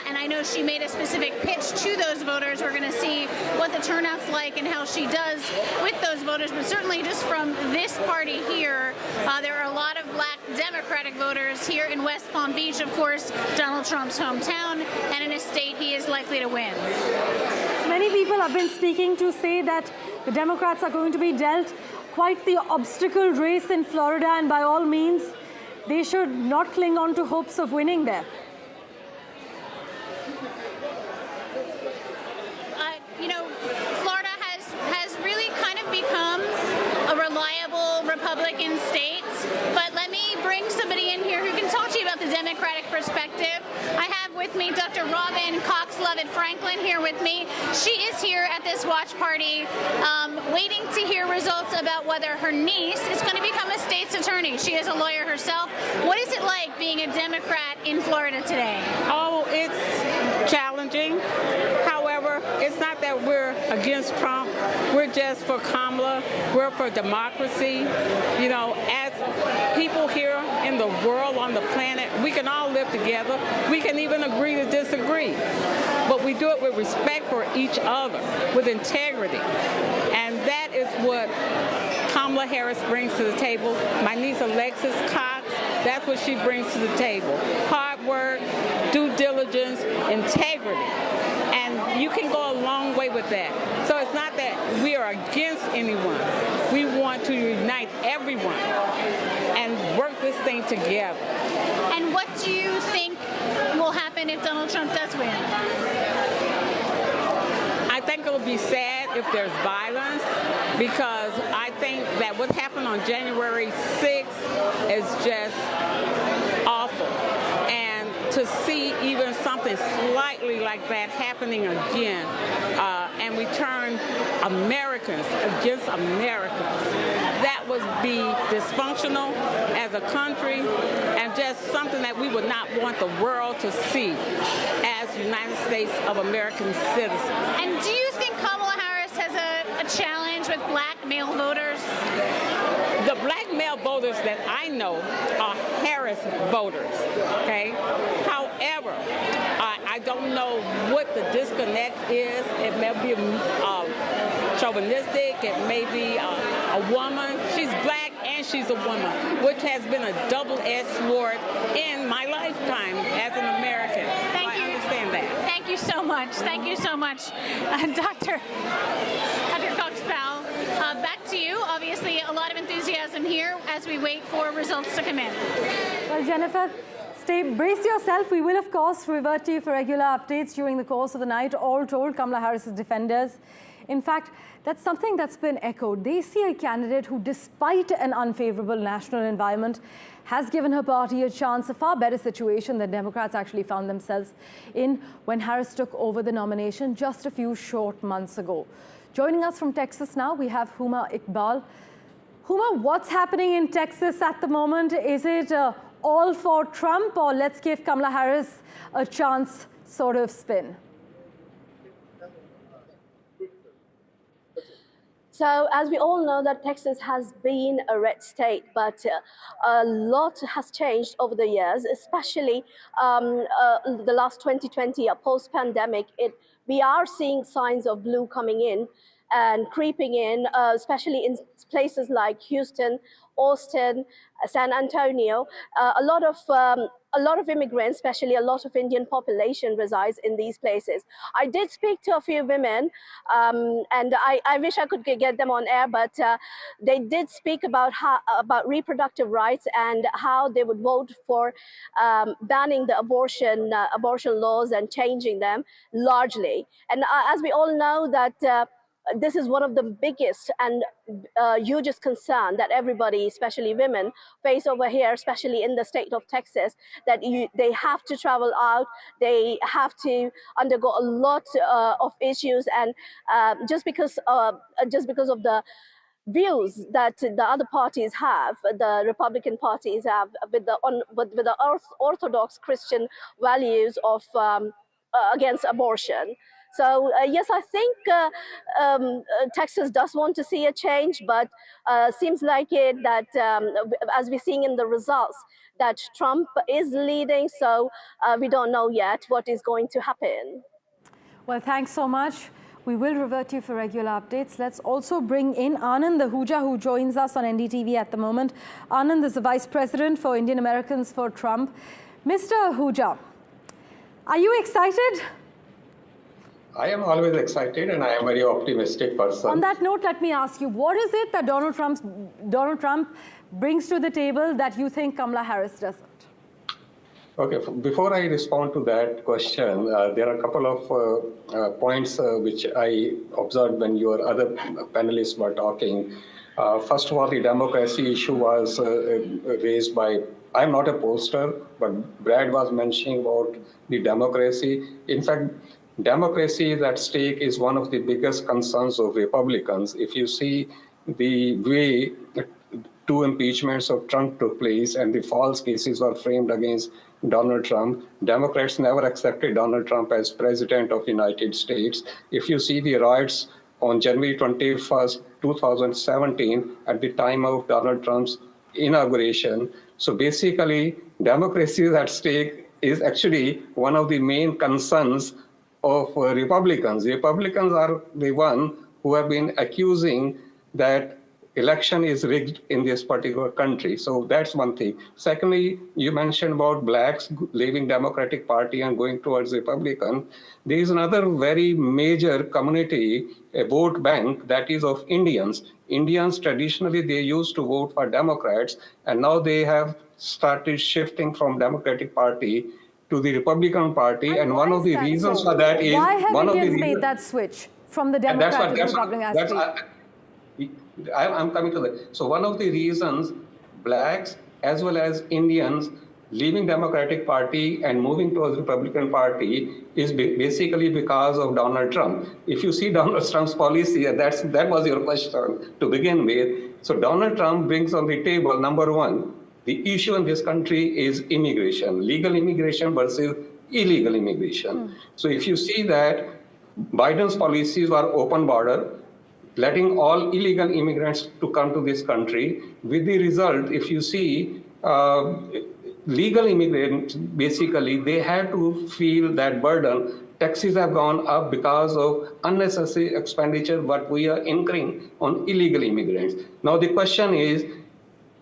and I know she made a specific pitch to those voters. We're going to see what the turnout's like and how she does with those voters, but certainly just from this party here, there are a lot of black Democratic voters here in West Palm Beach, of course, Donald Trump's hometown, and in a state he is likely to win. Many people have been speaking to say that the Democrats are going to be dealt quite the obstacle race in Florida, and by all means, they should not cling on to hopes of winning there. You know, Florida has really kind of become a reliable Republican state, but let me bring somebody in here who can talk to you about the Democratic perspective. I have with me Dr. Robin Cox-Levitt-Franklin here with me. She is here at this watch party waiting to hear results about whether her niece is going to become a state's attorney. She is a lawyer herself. What is it like being a Democrat in Florida today? Oh, it's challenging. However, it's not that we're against Trump. We're just for Kamala. We're for democracy. You know, as people here in the world, on the planet, we can all live together. We can even agree to disagree. But we do it with respect for each other, with integrity. And that is what Kamala Harris brings to the table. My niece Alexis Cox, that's what she brings to the table. Hard work, due diligence, integrity. And you can go a long way with that. So it's not that we are against anyone. We want to unite everyone and work this thing together. And what do you think will happen if Donald Trump does win? I think it'll be sad if there's violence, because I think that what happened on January 6th is just awful. And to see even something slightly like that happening again, and we turn Americans against Americans, that would be dysfunctional as a country and just something that we would not want the world to see as United States of American citizens. And do you think Kamala Harris has a challenge with black male voters? The black male voters that I know are Harris voters, okay? However, I don't know what the disconnect is. It may be chauvinistic, it may be a woman. She's black and she's a woman, which has been a double-edged sword in my lifetime as an American. Thank you. I understand that. Thank you so much. Thank you so much, Dr. Cox-Powell. Back to you. Obviously, a lot of enthusiasm here as we wait for results to come in. Well, Jennifer, brace yourself. We will, of course, revert to you for regular updates during the course of the night. All told, Kamala Harris's defenders, in fact, that's something that's been echoed. They see a candidate who, despite an unfavorable national environment, has given her party a chance, a far better situation than Democrats actually found themselves in when Harris took over the nomination just a few short months ago. Joining us from Texas now, we have Huma Iqbal. Huma, what's happening in Texas at the moment? Is it all for Trump, or let's give Kamala Harris a chance sort of spin? So, as we all know, that Texas has been a red state, but a lot has changed over the years, especially the last 2020, post-pandemic. We are seeing signs of blue coming in and creeping in, especially in places like Houston, Austin, San Antonio. A lot of immigrants, especially a lot of Indian population, resides in these places. I did speak to a few women, and I wish I could get them on air, but they did speak about reproductive rights and how they would vote for banning the abortion laws and changing them largely. And as we all know that. This is one of the biggest and hugest concern that everybody, especially women, face over here, especially in the state of Texas, that they have to travel out, they have to undergo a lot of issues, and just because of the views that the other parties have, the Republican parties have, with the orthodox Christian values of against abortion. So yes, I think Texas does want to see a change, but seems like it that as we're seeing in the results, that Trump is leading. So we don't know yet what is going to happen. Well, thanks so much. We will revert to you for regular updates. Let's also bring in Anand Ahuja, who joins us on NDTV at the moment. Anand is the Vice President for Indian Americans for Trump. Mr. Ahuja, are you excited? I am always excited, and I am a very optimistic person. On that note, let me ask you, what is it that Donald Trump brings to the table that you think Kamala Harris doesn't? Okay, before I respond to that question, there are a couple of points which I observed when your other panelists were talking. First of all, the democracy issue was raised by, I'm not a pollster, but Brad was mentioning about the democracy. In fact, democracy is at stake is one of the biggest concerns of Republicans. If you see the way two impeachments of Trump took place and the false cases were framed against Donald Trump, Democrats never accepted Donald Trump as president of the United States. If you see the riots on January 21st, 2017, at the time of Donald Trump's inauguration, so basically democracy is at stake is actually one of the main concerns of Republicans. Republicans are the one who have been accusing that election is rigged in this particular country. So that's one thing. Secondly, you mentioned about blacks leaving Democratic Party and going towards Republican. There is another very major community, a vote bank, that is of Indians. Indians traditionally, they used to vote for Democrats, and now they have started shifting from Democratic Party to Republican. So to the Republican Party, and one of the reasons for that is why have one Indians of the made that switch from the Democrat to the Republican I'm coming to that. So one of the reasons blacks as well as Indians leaving Democratic Party and moving towards Republican Party is basically because of Donald Trump. If you see Donald Trump's policy, and that was your question to begin with. So Donald Trump brings on the table, number one, the issue in this country is immigration, legal immigration versus illegal immigration. So if you see that Biden's policies were open border, letting all illegal immigrants to come to this country, with the result, if you see, legal immigrants, basically, they had to feel that burden. Taxes have gone up because of unnecessary expenditure what we are incurring on illegal immigrants. Now the question is,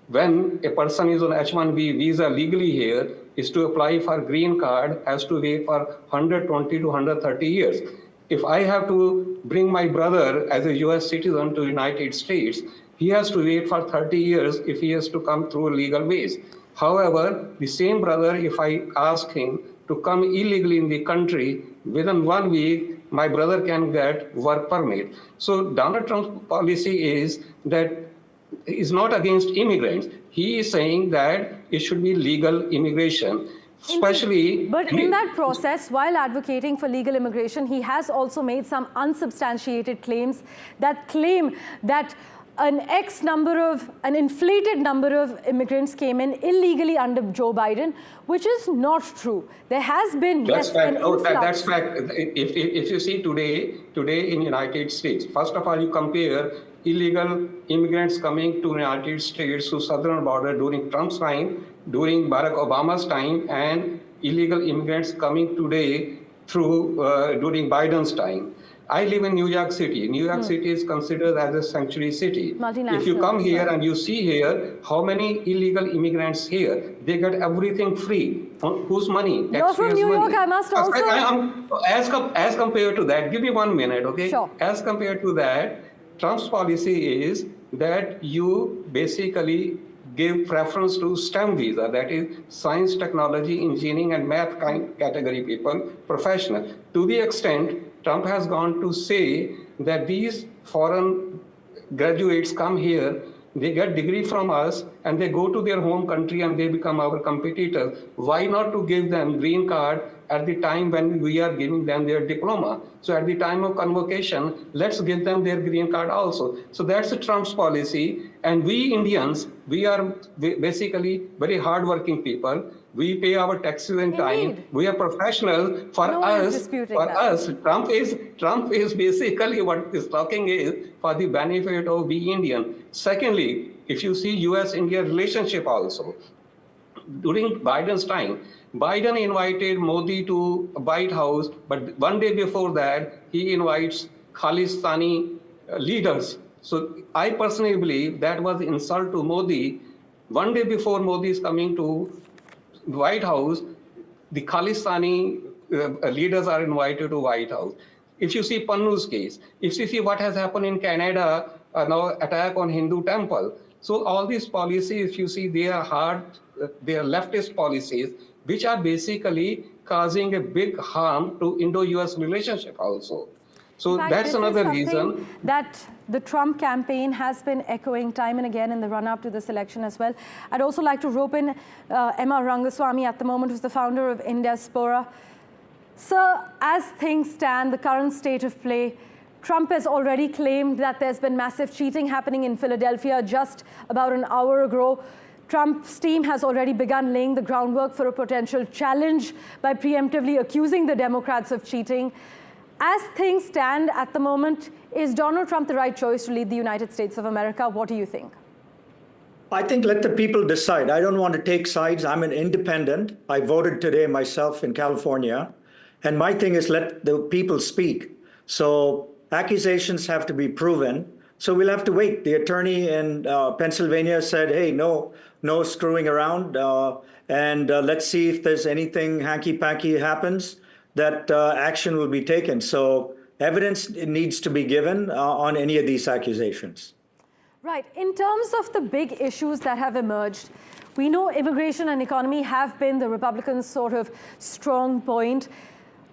when a person is on H-1B visa legally here, is to apply for green card, has to wait for 120 to 130 years. If I have to bring my brother as a US citizen to the United States, he has to wait for 30 years if he has to come through legal ways. However, the same brother, if I ask him to come illegally in the country, within 1 week, my brother can get work permit. So Donald Trump's policy is that is not against immigrants. He is saying that it should be legal immigration. Especially, but in that process, while advocating for legal immigration, he has also made some unsubstantiated claims that claim that an inflated number of immigrants came in illegally under Joe Biden, which is not true. There has been, that's yes, fact. an That's fact. If you see today in United States, first of all, you compare illegal immigrants coming to United States to southern border during Trump's time, during Barack Obama's time, and illegal immigrants coming today through during Biden's time. I live in New York City. New York City is considered as a sanctuary city. If you come here and you see here how many illegal immigrants here, they get everything free. On whose money? You're from New York, I must also... As compared to that, give me 1 minute, okay? Sure. As compared to that, Trump's policy is that you basically give preference to STEM visa, that is science, technology, engineering, and math category people, professional. To the extent, Trump has gone to say that these foreign graduates come here, they get degree from us, and they go to their home country and they become our competitors. Why not to give them green card at the time when we are giving them their diploma? So at the time of convocation, let's give them their green card also. So that's Trump's policy. And we Indians, we are basically very hardworking people. We pay our taxes in time. We are professionals. For us, Trump is basically what he's talking is for the benefit of we Indian. Secondly, if you see US-India relationship also, during Biden's time, Biden invited Modi to White House, but 1 day before that, he invites Khalistani leaders. So I personally believe that was insult to Modi. 1 day before Modi is coming to White House, the Khalistani leaders are invited to White House. If you see Pannu's case, if you see what has happened in Canada, now attack on Hindu temple. So all these policies, if you see, they are leftist policies, which are basically causing a big harm to Indo-US relationship also. So that's another reason that the Trump campaign has been echoing time and again in the run-up to this election as well. I'd also like to rope in Emma Rangaswamy at the moment, who's the founder of Indiaspora. Sir, as things stand, the current state of play, Trump has already claimed that there's been massive cheating happening in Philadelphia just about an hour ago. Trump's team has already begun laying the groundwork for a potential challenge by preemptively accusing the Democrats of cheating. As things stand at the moment, is Donald Trump the right choice to lead the United States of America? What do you think? I think let the people decide. I don't want to take sides. I'm an independent. I voted today myself in California. And my thing is let the people speak. So accusations have to be proven. So we'll have to wait. The attorney in Pennsylvania said, hey, no screwing around. And let's see if there's anything hanky-panky happens, that action will be taken. So evidence needs to be given on any of these accusations. Right. In terms of the big issues that have emerged, We know immigration and economy have been the Republicans' sort of strong point.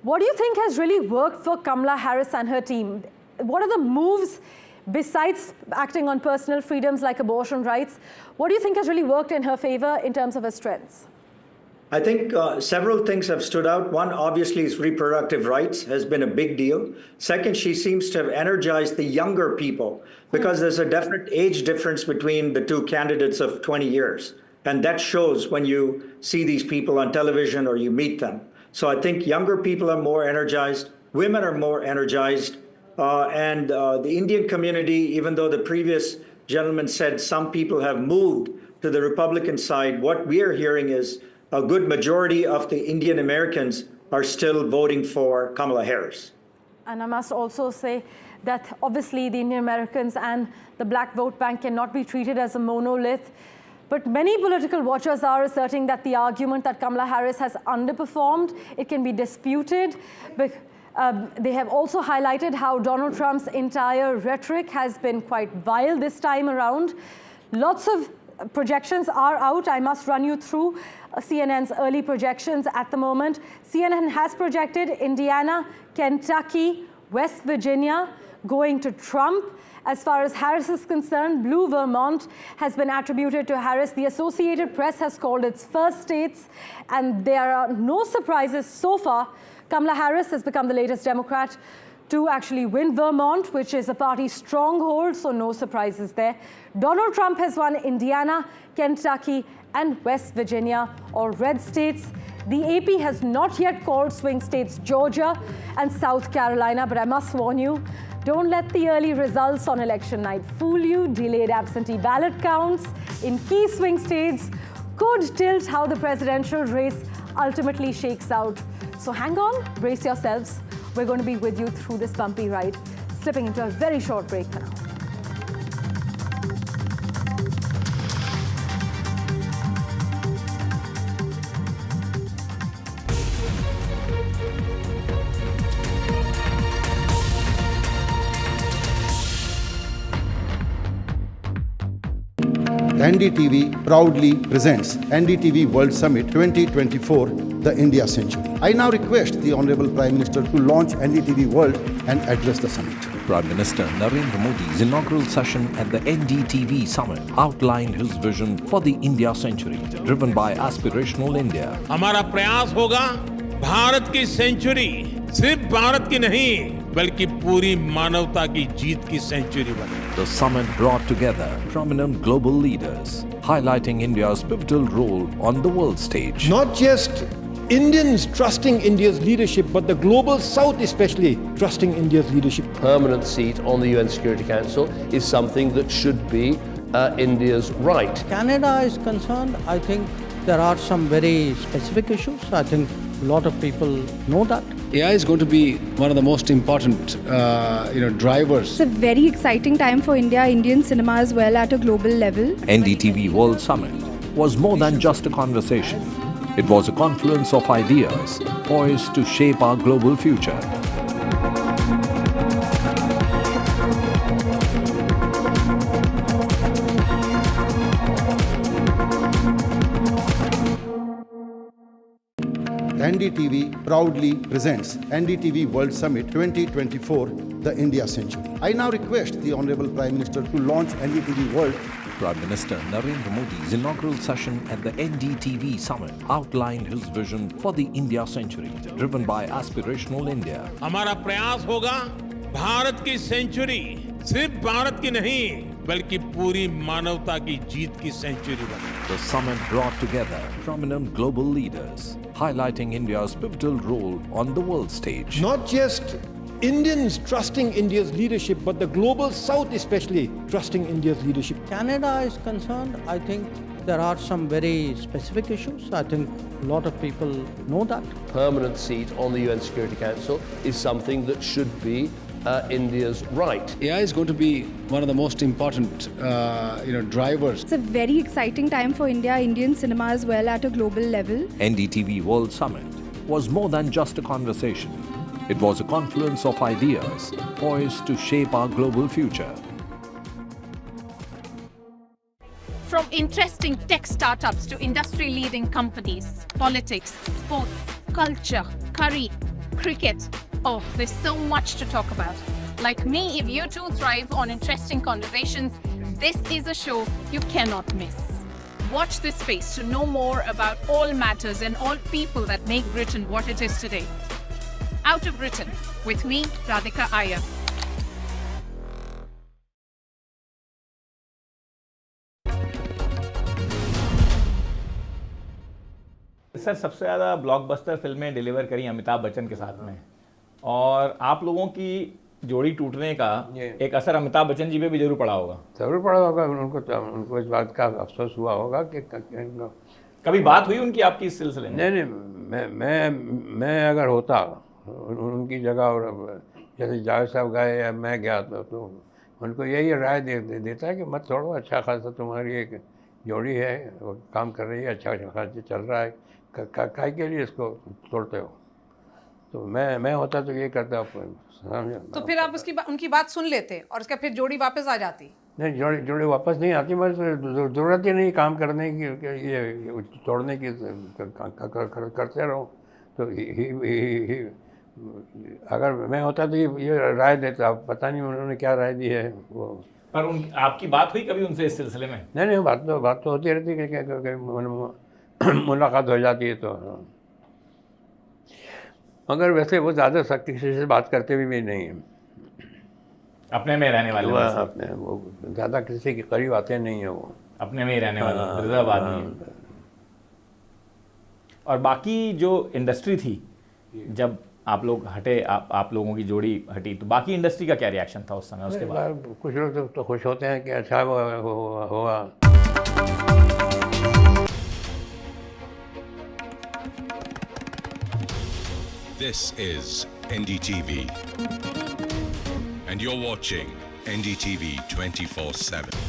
What do you think has really worked for Kamala Harris and her team? What are the moves, besides acting on personal freedoms like abortion rights, what do you think has really worked in her favor in terms of her strengths? I think several things have stood out. One, obviously, is reproductive rights has been a big deal. Second, she seems to have energized the younger people because there's a definite age difference between the two candidates of 20 years. And that shows when you see these people on television or you meet them. So I think younger people are more energized, women are more energized, and the Indian community, even though the previous gentleman said some people have moved to the Republican side, what we are hearing is a good majority of the Indian Americans are still voting for Kamala Harris. And I must also say that obviously the Indian Americans and the black vote bank cannot be treated as a monolith. But many political watchers are asserting that the argument that Kamala Harris has underperformed, it can be disputed. But, they have also highlighted how Donald Trump's entire rhetoric has been quite vile this time around. Lots of projections are out. I must run you through CNN's early projections at the moment. CNN has projected Indiana, Kentucky, West Virginia going to Trump. As far as Harris is concerned, blue Vermont has been attributed to Harris. The Associated Press has called its first states, and there are no surprises so far. Kamala Harris has become the latest Democrat to actually win Vermont, which is a party stronghold, so no surprises there. Donald Trump has won Indiana, Kentucky, and West Virginia, all red states. The AP has not yet called swing states Georgia and South Carolina, but I must warn you, don't let the early results on election night fool you. Delayed absentee ballot counts in key swing states could tilt how the presidential race ultimately shakes out. So hang on, brace yourselves. We're going to be with you through this bumpy ride, slipping into a very short break for now. NDTV proudly presents NDTV World Summit 2024, the India Century. I now request the Honorable Prime Minister to launch NDTV World and address the summit. Prime Minister Narendra Modi's inaugural session at the NDTV Summit outlined his vision for the India Century, driven by aspirational India. हमारा प्रयास होगा भारत की century सिर्फ भारत की नहीं बल्कि पूरी मानवता की जीत की सेंचुरी बने. The summit brought together prominent global leaders, highlighting India's pivotal role on the world stage. Not just Indians trusting India's leadership, but the global South especially trusting India's leadership. Permanent seat on the UN Security Council is something that should be India's right. Canada is concerned, I think there are some very specific issues. I think a lot of people know that. AI is going to be one of the most important, drivers. It's a very exciting time for India, Indian cinema as well at a global level. NDTV World Summit was more than just a conversation. It was a confluence of ideas poised to shape our global future. NDTV proudly presents NDTV World Summit 2024, the India Century. I now request the Honorable Prime Minister to launch NDTV World. Prime Minister Narendra Modi's inaugural session at the NDTV Summit outlined his vision for the India Century, driven by aspirational India. हमारा प्रयास होगा भारत की century सिर्फ भारत की नहीं बल्कि पूरी मानवता की जीत की सेंचुरी बने. The summit brought together prominent global leaders, highlighting India's pivotal role on the world stage. Not just Indians trusting India's leadership, but the global South especially trusting India's leadership. Canada is concerned, I think there are some very specific issues. I think a lot of people know that. Permanent seat on the UN Security Council is something that should be India's right. AI is going to be one of the most important, drivers. It's a very exciting time for India, Indian cinema as well at a global level. NDTV World Summit was more than just a conversation. It was a confluence of ideas poised to shape our global future. From interesting tech startups to industry-leading companies, politics, sports, culture, curry, cricket. Oh, there's so much to talk about. Like me, if you too thrive on interesting conversations, this is a show you cannot miss. Watch this space to know more about all matters and all people that make Britain what it is today. Out of Britain, with me, Radhika Iyer. Sir, सबसे ज़्यादा blockbuster फिल्में deliver करी अमिताभ बच्चन के साथ में, और आप लोगों की जोड़ी टूटने का एक असर अमिताभ बच्चन जी पे भी जरूर पड़ा होगा। जरूर पड़ा होगा, उनको इस बात का अफसोस हुआ होगा कि कभी बात हुई उनकी आपकी इस सिलसिले में? नहीं, मैं अगर होता उनकी जगह और जैसे जावेद साहब गए या मैं गया तो उनको यही राय देता है कि मत छोड़ो, अच्छा खासा तुम्हारी एक जोड़ी है, वो काम कर रही है, अच्छा खासा चल रहा है, काय के लिए इसको तोड़ते हो। तो मैं होता तो ये करता। तो फिर आप उनकी बात सुन लेते और उसका फिर जोड़ी वापस आ जाती? नहीं, जोड़ी वापस नहीं आती, बस ज़रूरत ही नहीं काम करने की, ये तोड़ने की, करते रहो। तो अगर मैं होता तो ये राय देता, पता नहीं उन्होंने क्या राय दी है वो। पर आपकी बात हुई कभी उनसे इस सिलसिले में? नहीं, बात तो होती रहती है, मुलाकात हो जाती है तो। मगर वैसे वो ज़्यादा सख्ती से बात करते भी नहीं हैं। अपने में रहने वाले अपने, वो ज़्यादा किसी के करीब आते नहीं हैं, वो अपने में ही रहने वाले रिजर्व आदमी। और बाकी जो इंडस्ट्री थी, जब आप लोग हटे, आप लोगों की जोड़ी हटी, तो बाकी इंडस्ट्री का क्या रिएक्शन था उस समय? उसके बाद कुछ लोग तो खुश होते हैं कि अच्छा हुआ। This is NDTV, and you're watching NDTV 24/7.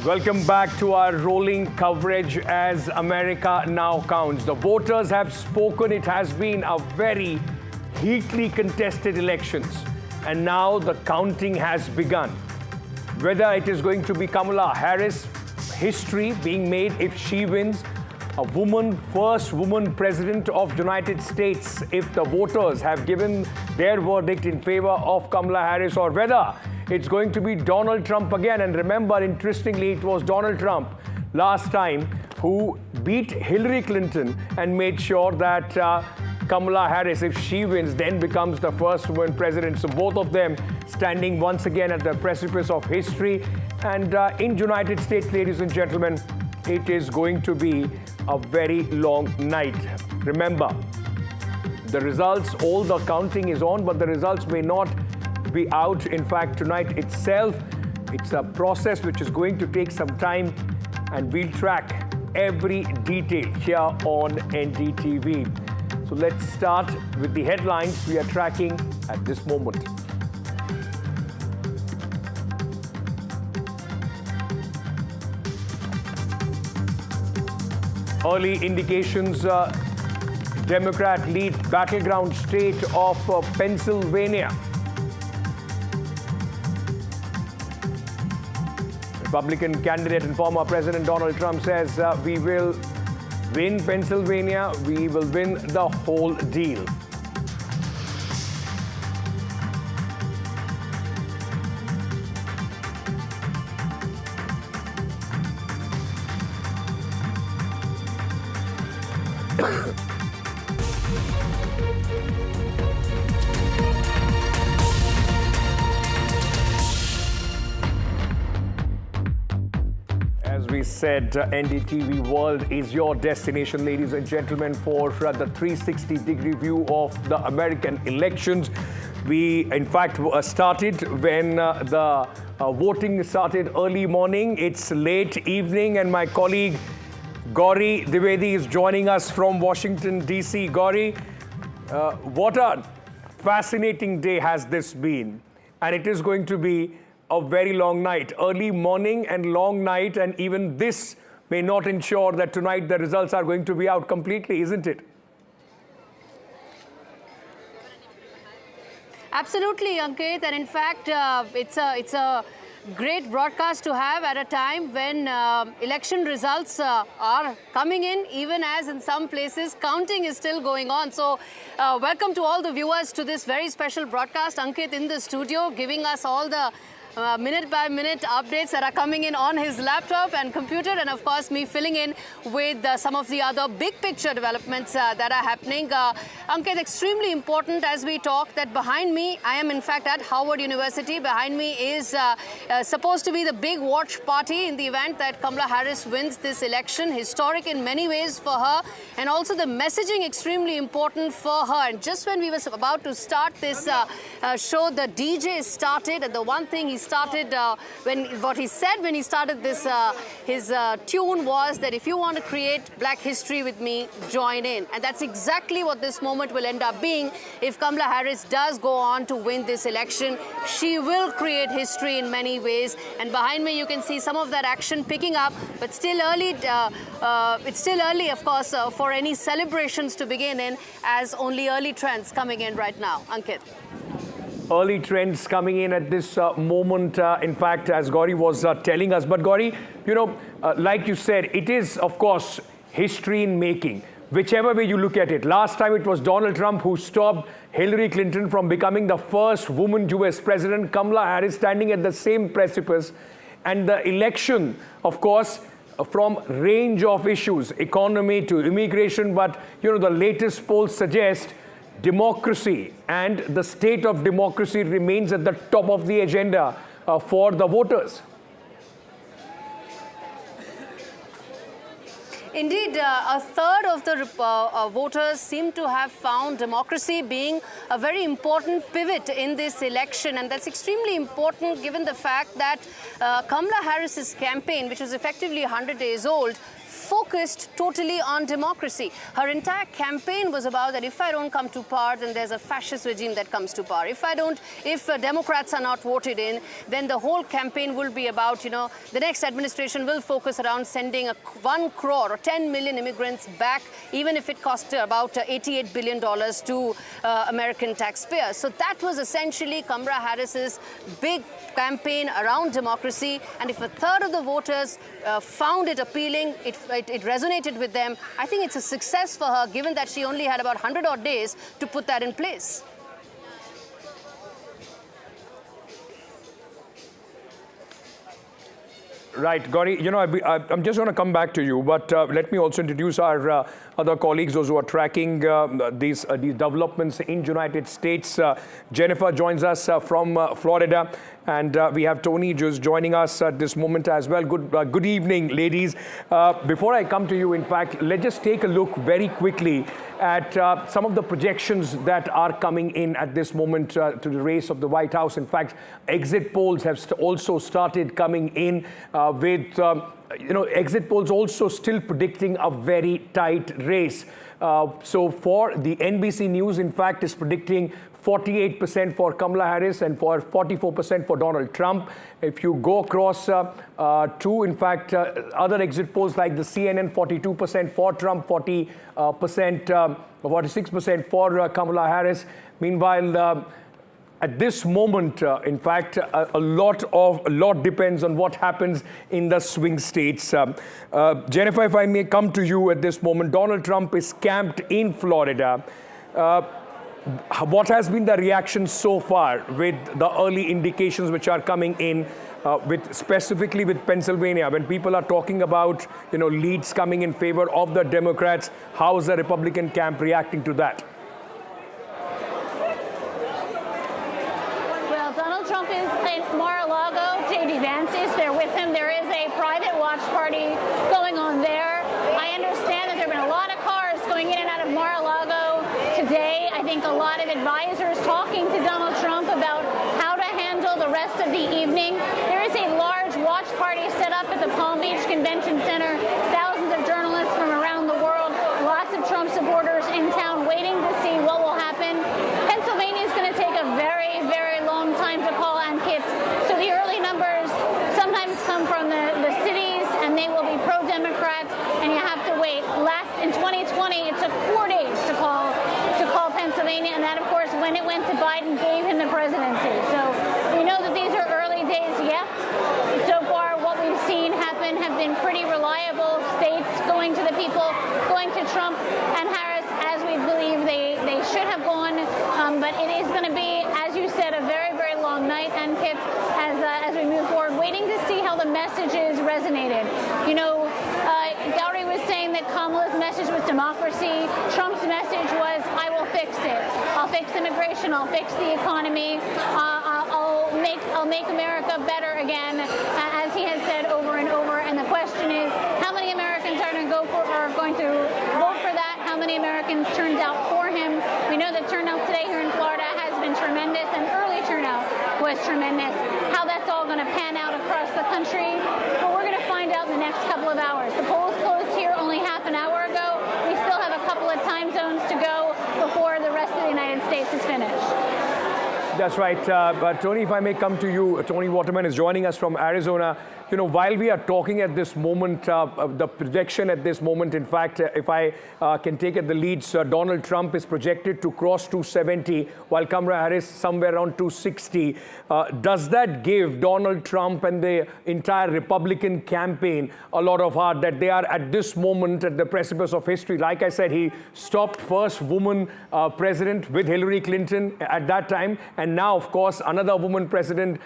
Welcome back to our rolling coverage as America now counts. The voters have spoken. It has been a very heatedly contested elections. And now the counting has begun. Whether it is going to be Kamala Harris, history being made if she wins, a woman, first woman president of the United States, if the voters have given their verdict in favor of Kamala Harris, or whether it's going to be Donald Trump again. And remember, interestingly, it was Donald Trump last time who beat Hillary Clinton and made sure that Kamala Harris, if she wins, then becomes the first woman president. So both of them standing once again at the precipice of history. And in United States, ladies and gentlemen, it is going to be a very long night. Remember, the results, all the counting is on, but the results may not be out. In fact, tonight itself, it's a process which is going to take some time, and we'll track every detail here on NDTV. So let's start with the headlines we are tracking at this moment. Early indications, Democrat lead battleground state of Pennsylvania. Republican candidate and former President Donald Trump says we will win Pennsylvania, we will win the whole deal. Said NDTV World is your destination, ladies and gentlemen, for the 360-degree view of the American elections. We, in fact, started when the voting started early morning. It's late evening, and my colleague Gauri Dwivedi is joining us from Washington, D.C. Gauri, what a fascinating day has this been. And it is going to be a very long night, early morning and long night. And even this may not ensure that tonight the results are going to be out completely, isn't it? Absolutely, Ankit. And in fact, it's a great broadcast to have at a time when election results are coming in, even as in some places counting is still going on. So welcome to all the viewers to this very special broadcast. Ankit in the studio giving us all the minute-by-minute updates that are coming in on his laptop and computer, and of course me filling in with some of the other big picture developments that are happening. Ankit, extremely important as we talk that behind me, I am in fact at Howard University. Behind me is supposed to be the big watch party in the event that Kamala Harris wins this election. Historic in many ways for her, and also the messaging extremely important for her. And just when we were about to start this show, the DJ started, and the one thing he started, what he said when he started this, his tune was that if you want to create black history with me, join in. And that's exactly what this moment will end up being. If Kamala Harris does go on to win this election, she will create history in many ways. And behind me, you can see some of that action picking up, but still early. It's still early, of course, for any celebrations to begin in, as only early trends coming in right now. Ankit. Early trends coming in at this moment, in fact, as Gauri was telling us. But Gauri, you know, like you said, it is, of course, history in making, whichever way you look at it. Last time it was Donald Trump who stopped Hillary Clinton from becoming the first woman US president. Kamala Harris standing at the same precipice. And the election, of course, from range of issues, economy to immigration. But, you know, the latest polls suggest democracy and the state of democracy remains at the top of the agenda for the voters. Indeed, a third of the voters seem to have found democracy being a very important pivot in this election. And that's extremely important given the fact that Kamala Harris's campaign, which was effectively 100 days old, focused totally on democracy. Her entire campaign was about that if I don't come to power, then there's a fascist regime that comes to power. If Democrats are not voted in, then the whole campaign will be about, you know, the next administration will focus around sending 1 crore or 10 million immigrants back, even if it costs about $88 billion to American taxpayers. So that was essentially Kamala Harris's big campaign around democracy. And if a third of the voters found it appealing, it resonated with them, I think it's a success for her, given that she only had about 100 odd days to put that in place. Right, Gauri, you know, I'm just going to come back to you, but let me also introduce our other colleagues, those who are tracking these developments in United States. Jennifer joins us from Florida, and we have Tony just joining us at this moment as well. Good evening, ladies. Before I come to you, in fact, let's just take a look very quickly at some of the projections that are coming in at this moment to the race of the White House. In fact, exit polls have also started coming in with, you know, exit polls also still predicting a very tight race. So for the NBC News, in fact, is predicting 48% for Kamala Harris and for 44% for Donald Trump. If you go across to, in fact, other exit polls like the CNN, 42% for Trump, 46% for Kamala Harris. Meanwhile, at this moment, in fact, a lot depends on what happens in the swing states. Jennifer, if I may come to you at this moment, Donald Trump is camped in Florida. What has been the reaction so far with the early indications which are coming in, specifically with Pennsylvania, when people are talking about, you know, leads coming in favor of the Democrats? How is the Republican camp reacting to that? Well, Donald Trump is in Mar-a-Lago. J.D. Vance is there with him. There is a private watch party going on there. I understand that there have been a lot of cars going in and out of Mar-a-Lago today. I think a lot of advisors talking to Donald Trump about how to handle the rest of the evening. There is a large watch party set up at the Palm Beach Convention Center. Thousands of journalists 2020, it took 4 days to call Pennsylvania, and that, of course, when it went to Biden, gave him the presidency. So we know that these are early days yet. So far, what we've seen happen have been pretty reliable states going to the people, going to Trump and Harris as we believe they should have gone. But it is going to be, as you said, a very, very long night, and Kip, as we move forward, waiting to see how the messages resonated. You know, Gowrie was saying that Kamala's message was democracy. Trump's message was, I will fix it. I'll fix immigration. I'll fix the economy. I'll make America better again, as he has said over and over. And the question is, how many Americans are going to vote for that? How many Americans turned out for him? We know the turnout today here in Florida has been tremendous, and early turnout was tremendous. How that's all going to pan out across the country, but we're going to find out in the next couple of hours. The polls closed here only half an hour ago. We still have a couple of time zones to go before the rest of the United States is finished. That's right. But Tony, if I may come to you, Tony Waterman is joining us from Arizona. You know, while we are talking at this moment, the projection at this moment, in fact, if I can take at the leads, Donald Trump is projected to cross 270, while Kamala Harris somewhere around 260. Does that give Donald Trump and the entire Republican campaign a lot of heart that they are at this moment at the precipice of history? Like I said, he stopped first woman president with Hillary Clinton at that time, and now, of course, another woman president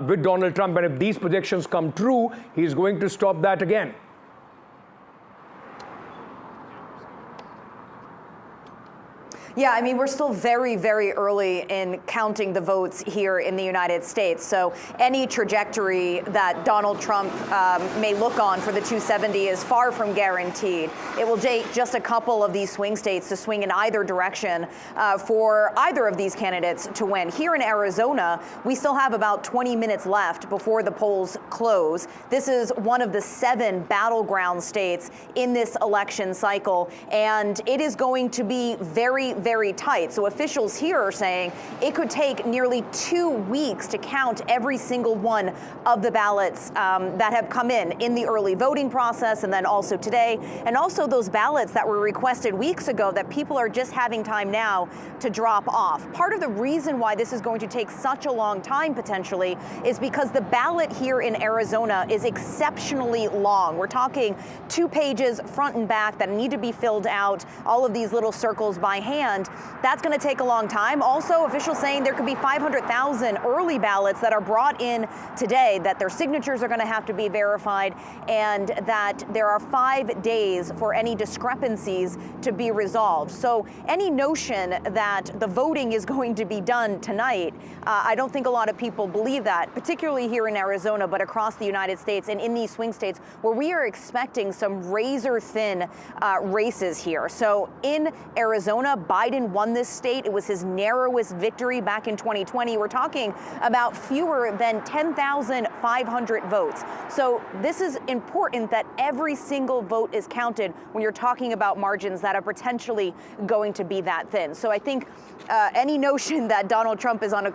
with Donald Trump. And if these projections come true, he's going to stop that again. Yeah, I mean, we're still very, very early in counting the votes here in the United States. So any trajectory that Donald Trump may look on for the 270 is far from guaranteed. It will take just a couple of these swing states to swing in either direction for either of these candidates to win. Here in Arizona, we still have about 20 minutes left before the polls close. This is one of the 7 battleground states in this election cycle, and it is going to be very, very tight. So officials here are saying it could take nearly 2 weeks to count every single one of the ballots that have come in the early voting process, and then also today, and also those ballots that were requested weeks ago that people are just having time now to drop off. Part of the reason why this is going to take such a long time potentially is because the ballot here in Arizona is exceptionally long. We're talking 2 pages front and back that need to be filled out, all of these little circles by hand. That's going to take a long time. Also, officials saying there could be 500,000 early ballots that are brought in today, that their signatures are going to have to be verified, and that there are 5 days for any discrepancies to be resolved. So any notion that the voting is going to be done tonight, I don't think a lot of people believe that, particularly here in Arizona, but across the United States and in these swing states where we are expecting some razor-thin races here. So in Arizona, Biden won this state. It was his narrowest victory back in 2020. We're talking about fewer than 10,500 votes. So this is important that every single vote is counted when you're talking about margins that are potentially going to be that thin. So I think any notion that Donald Trump is on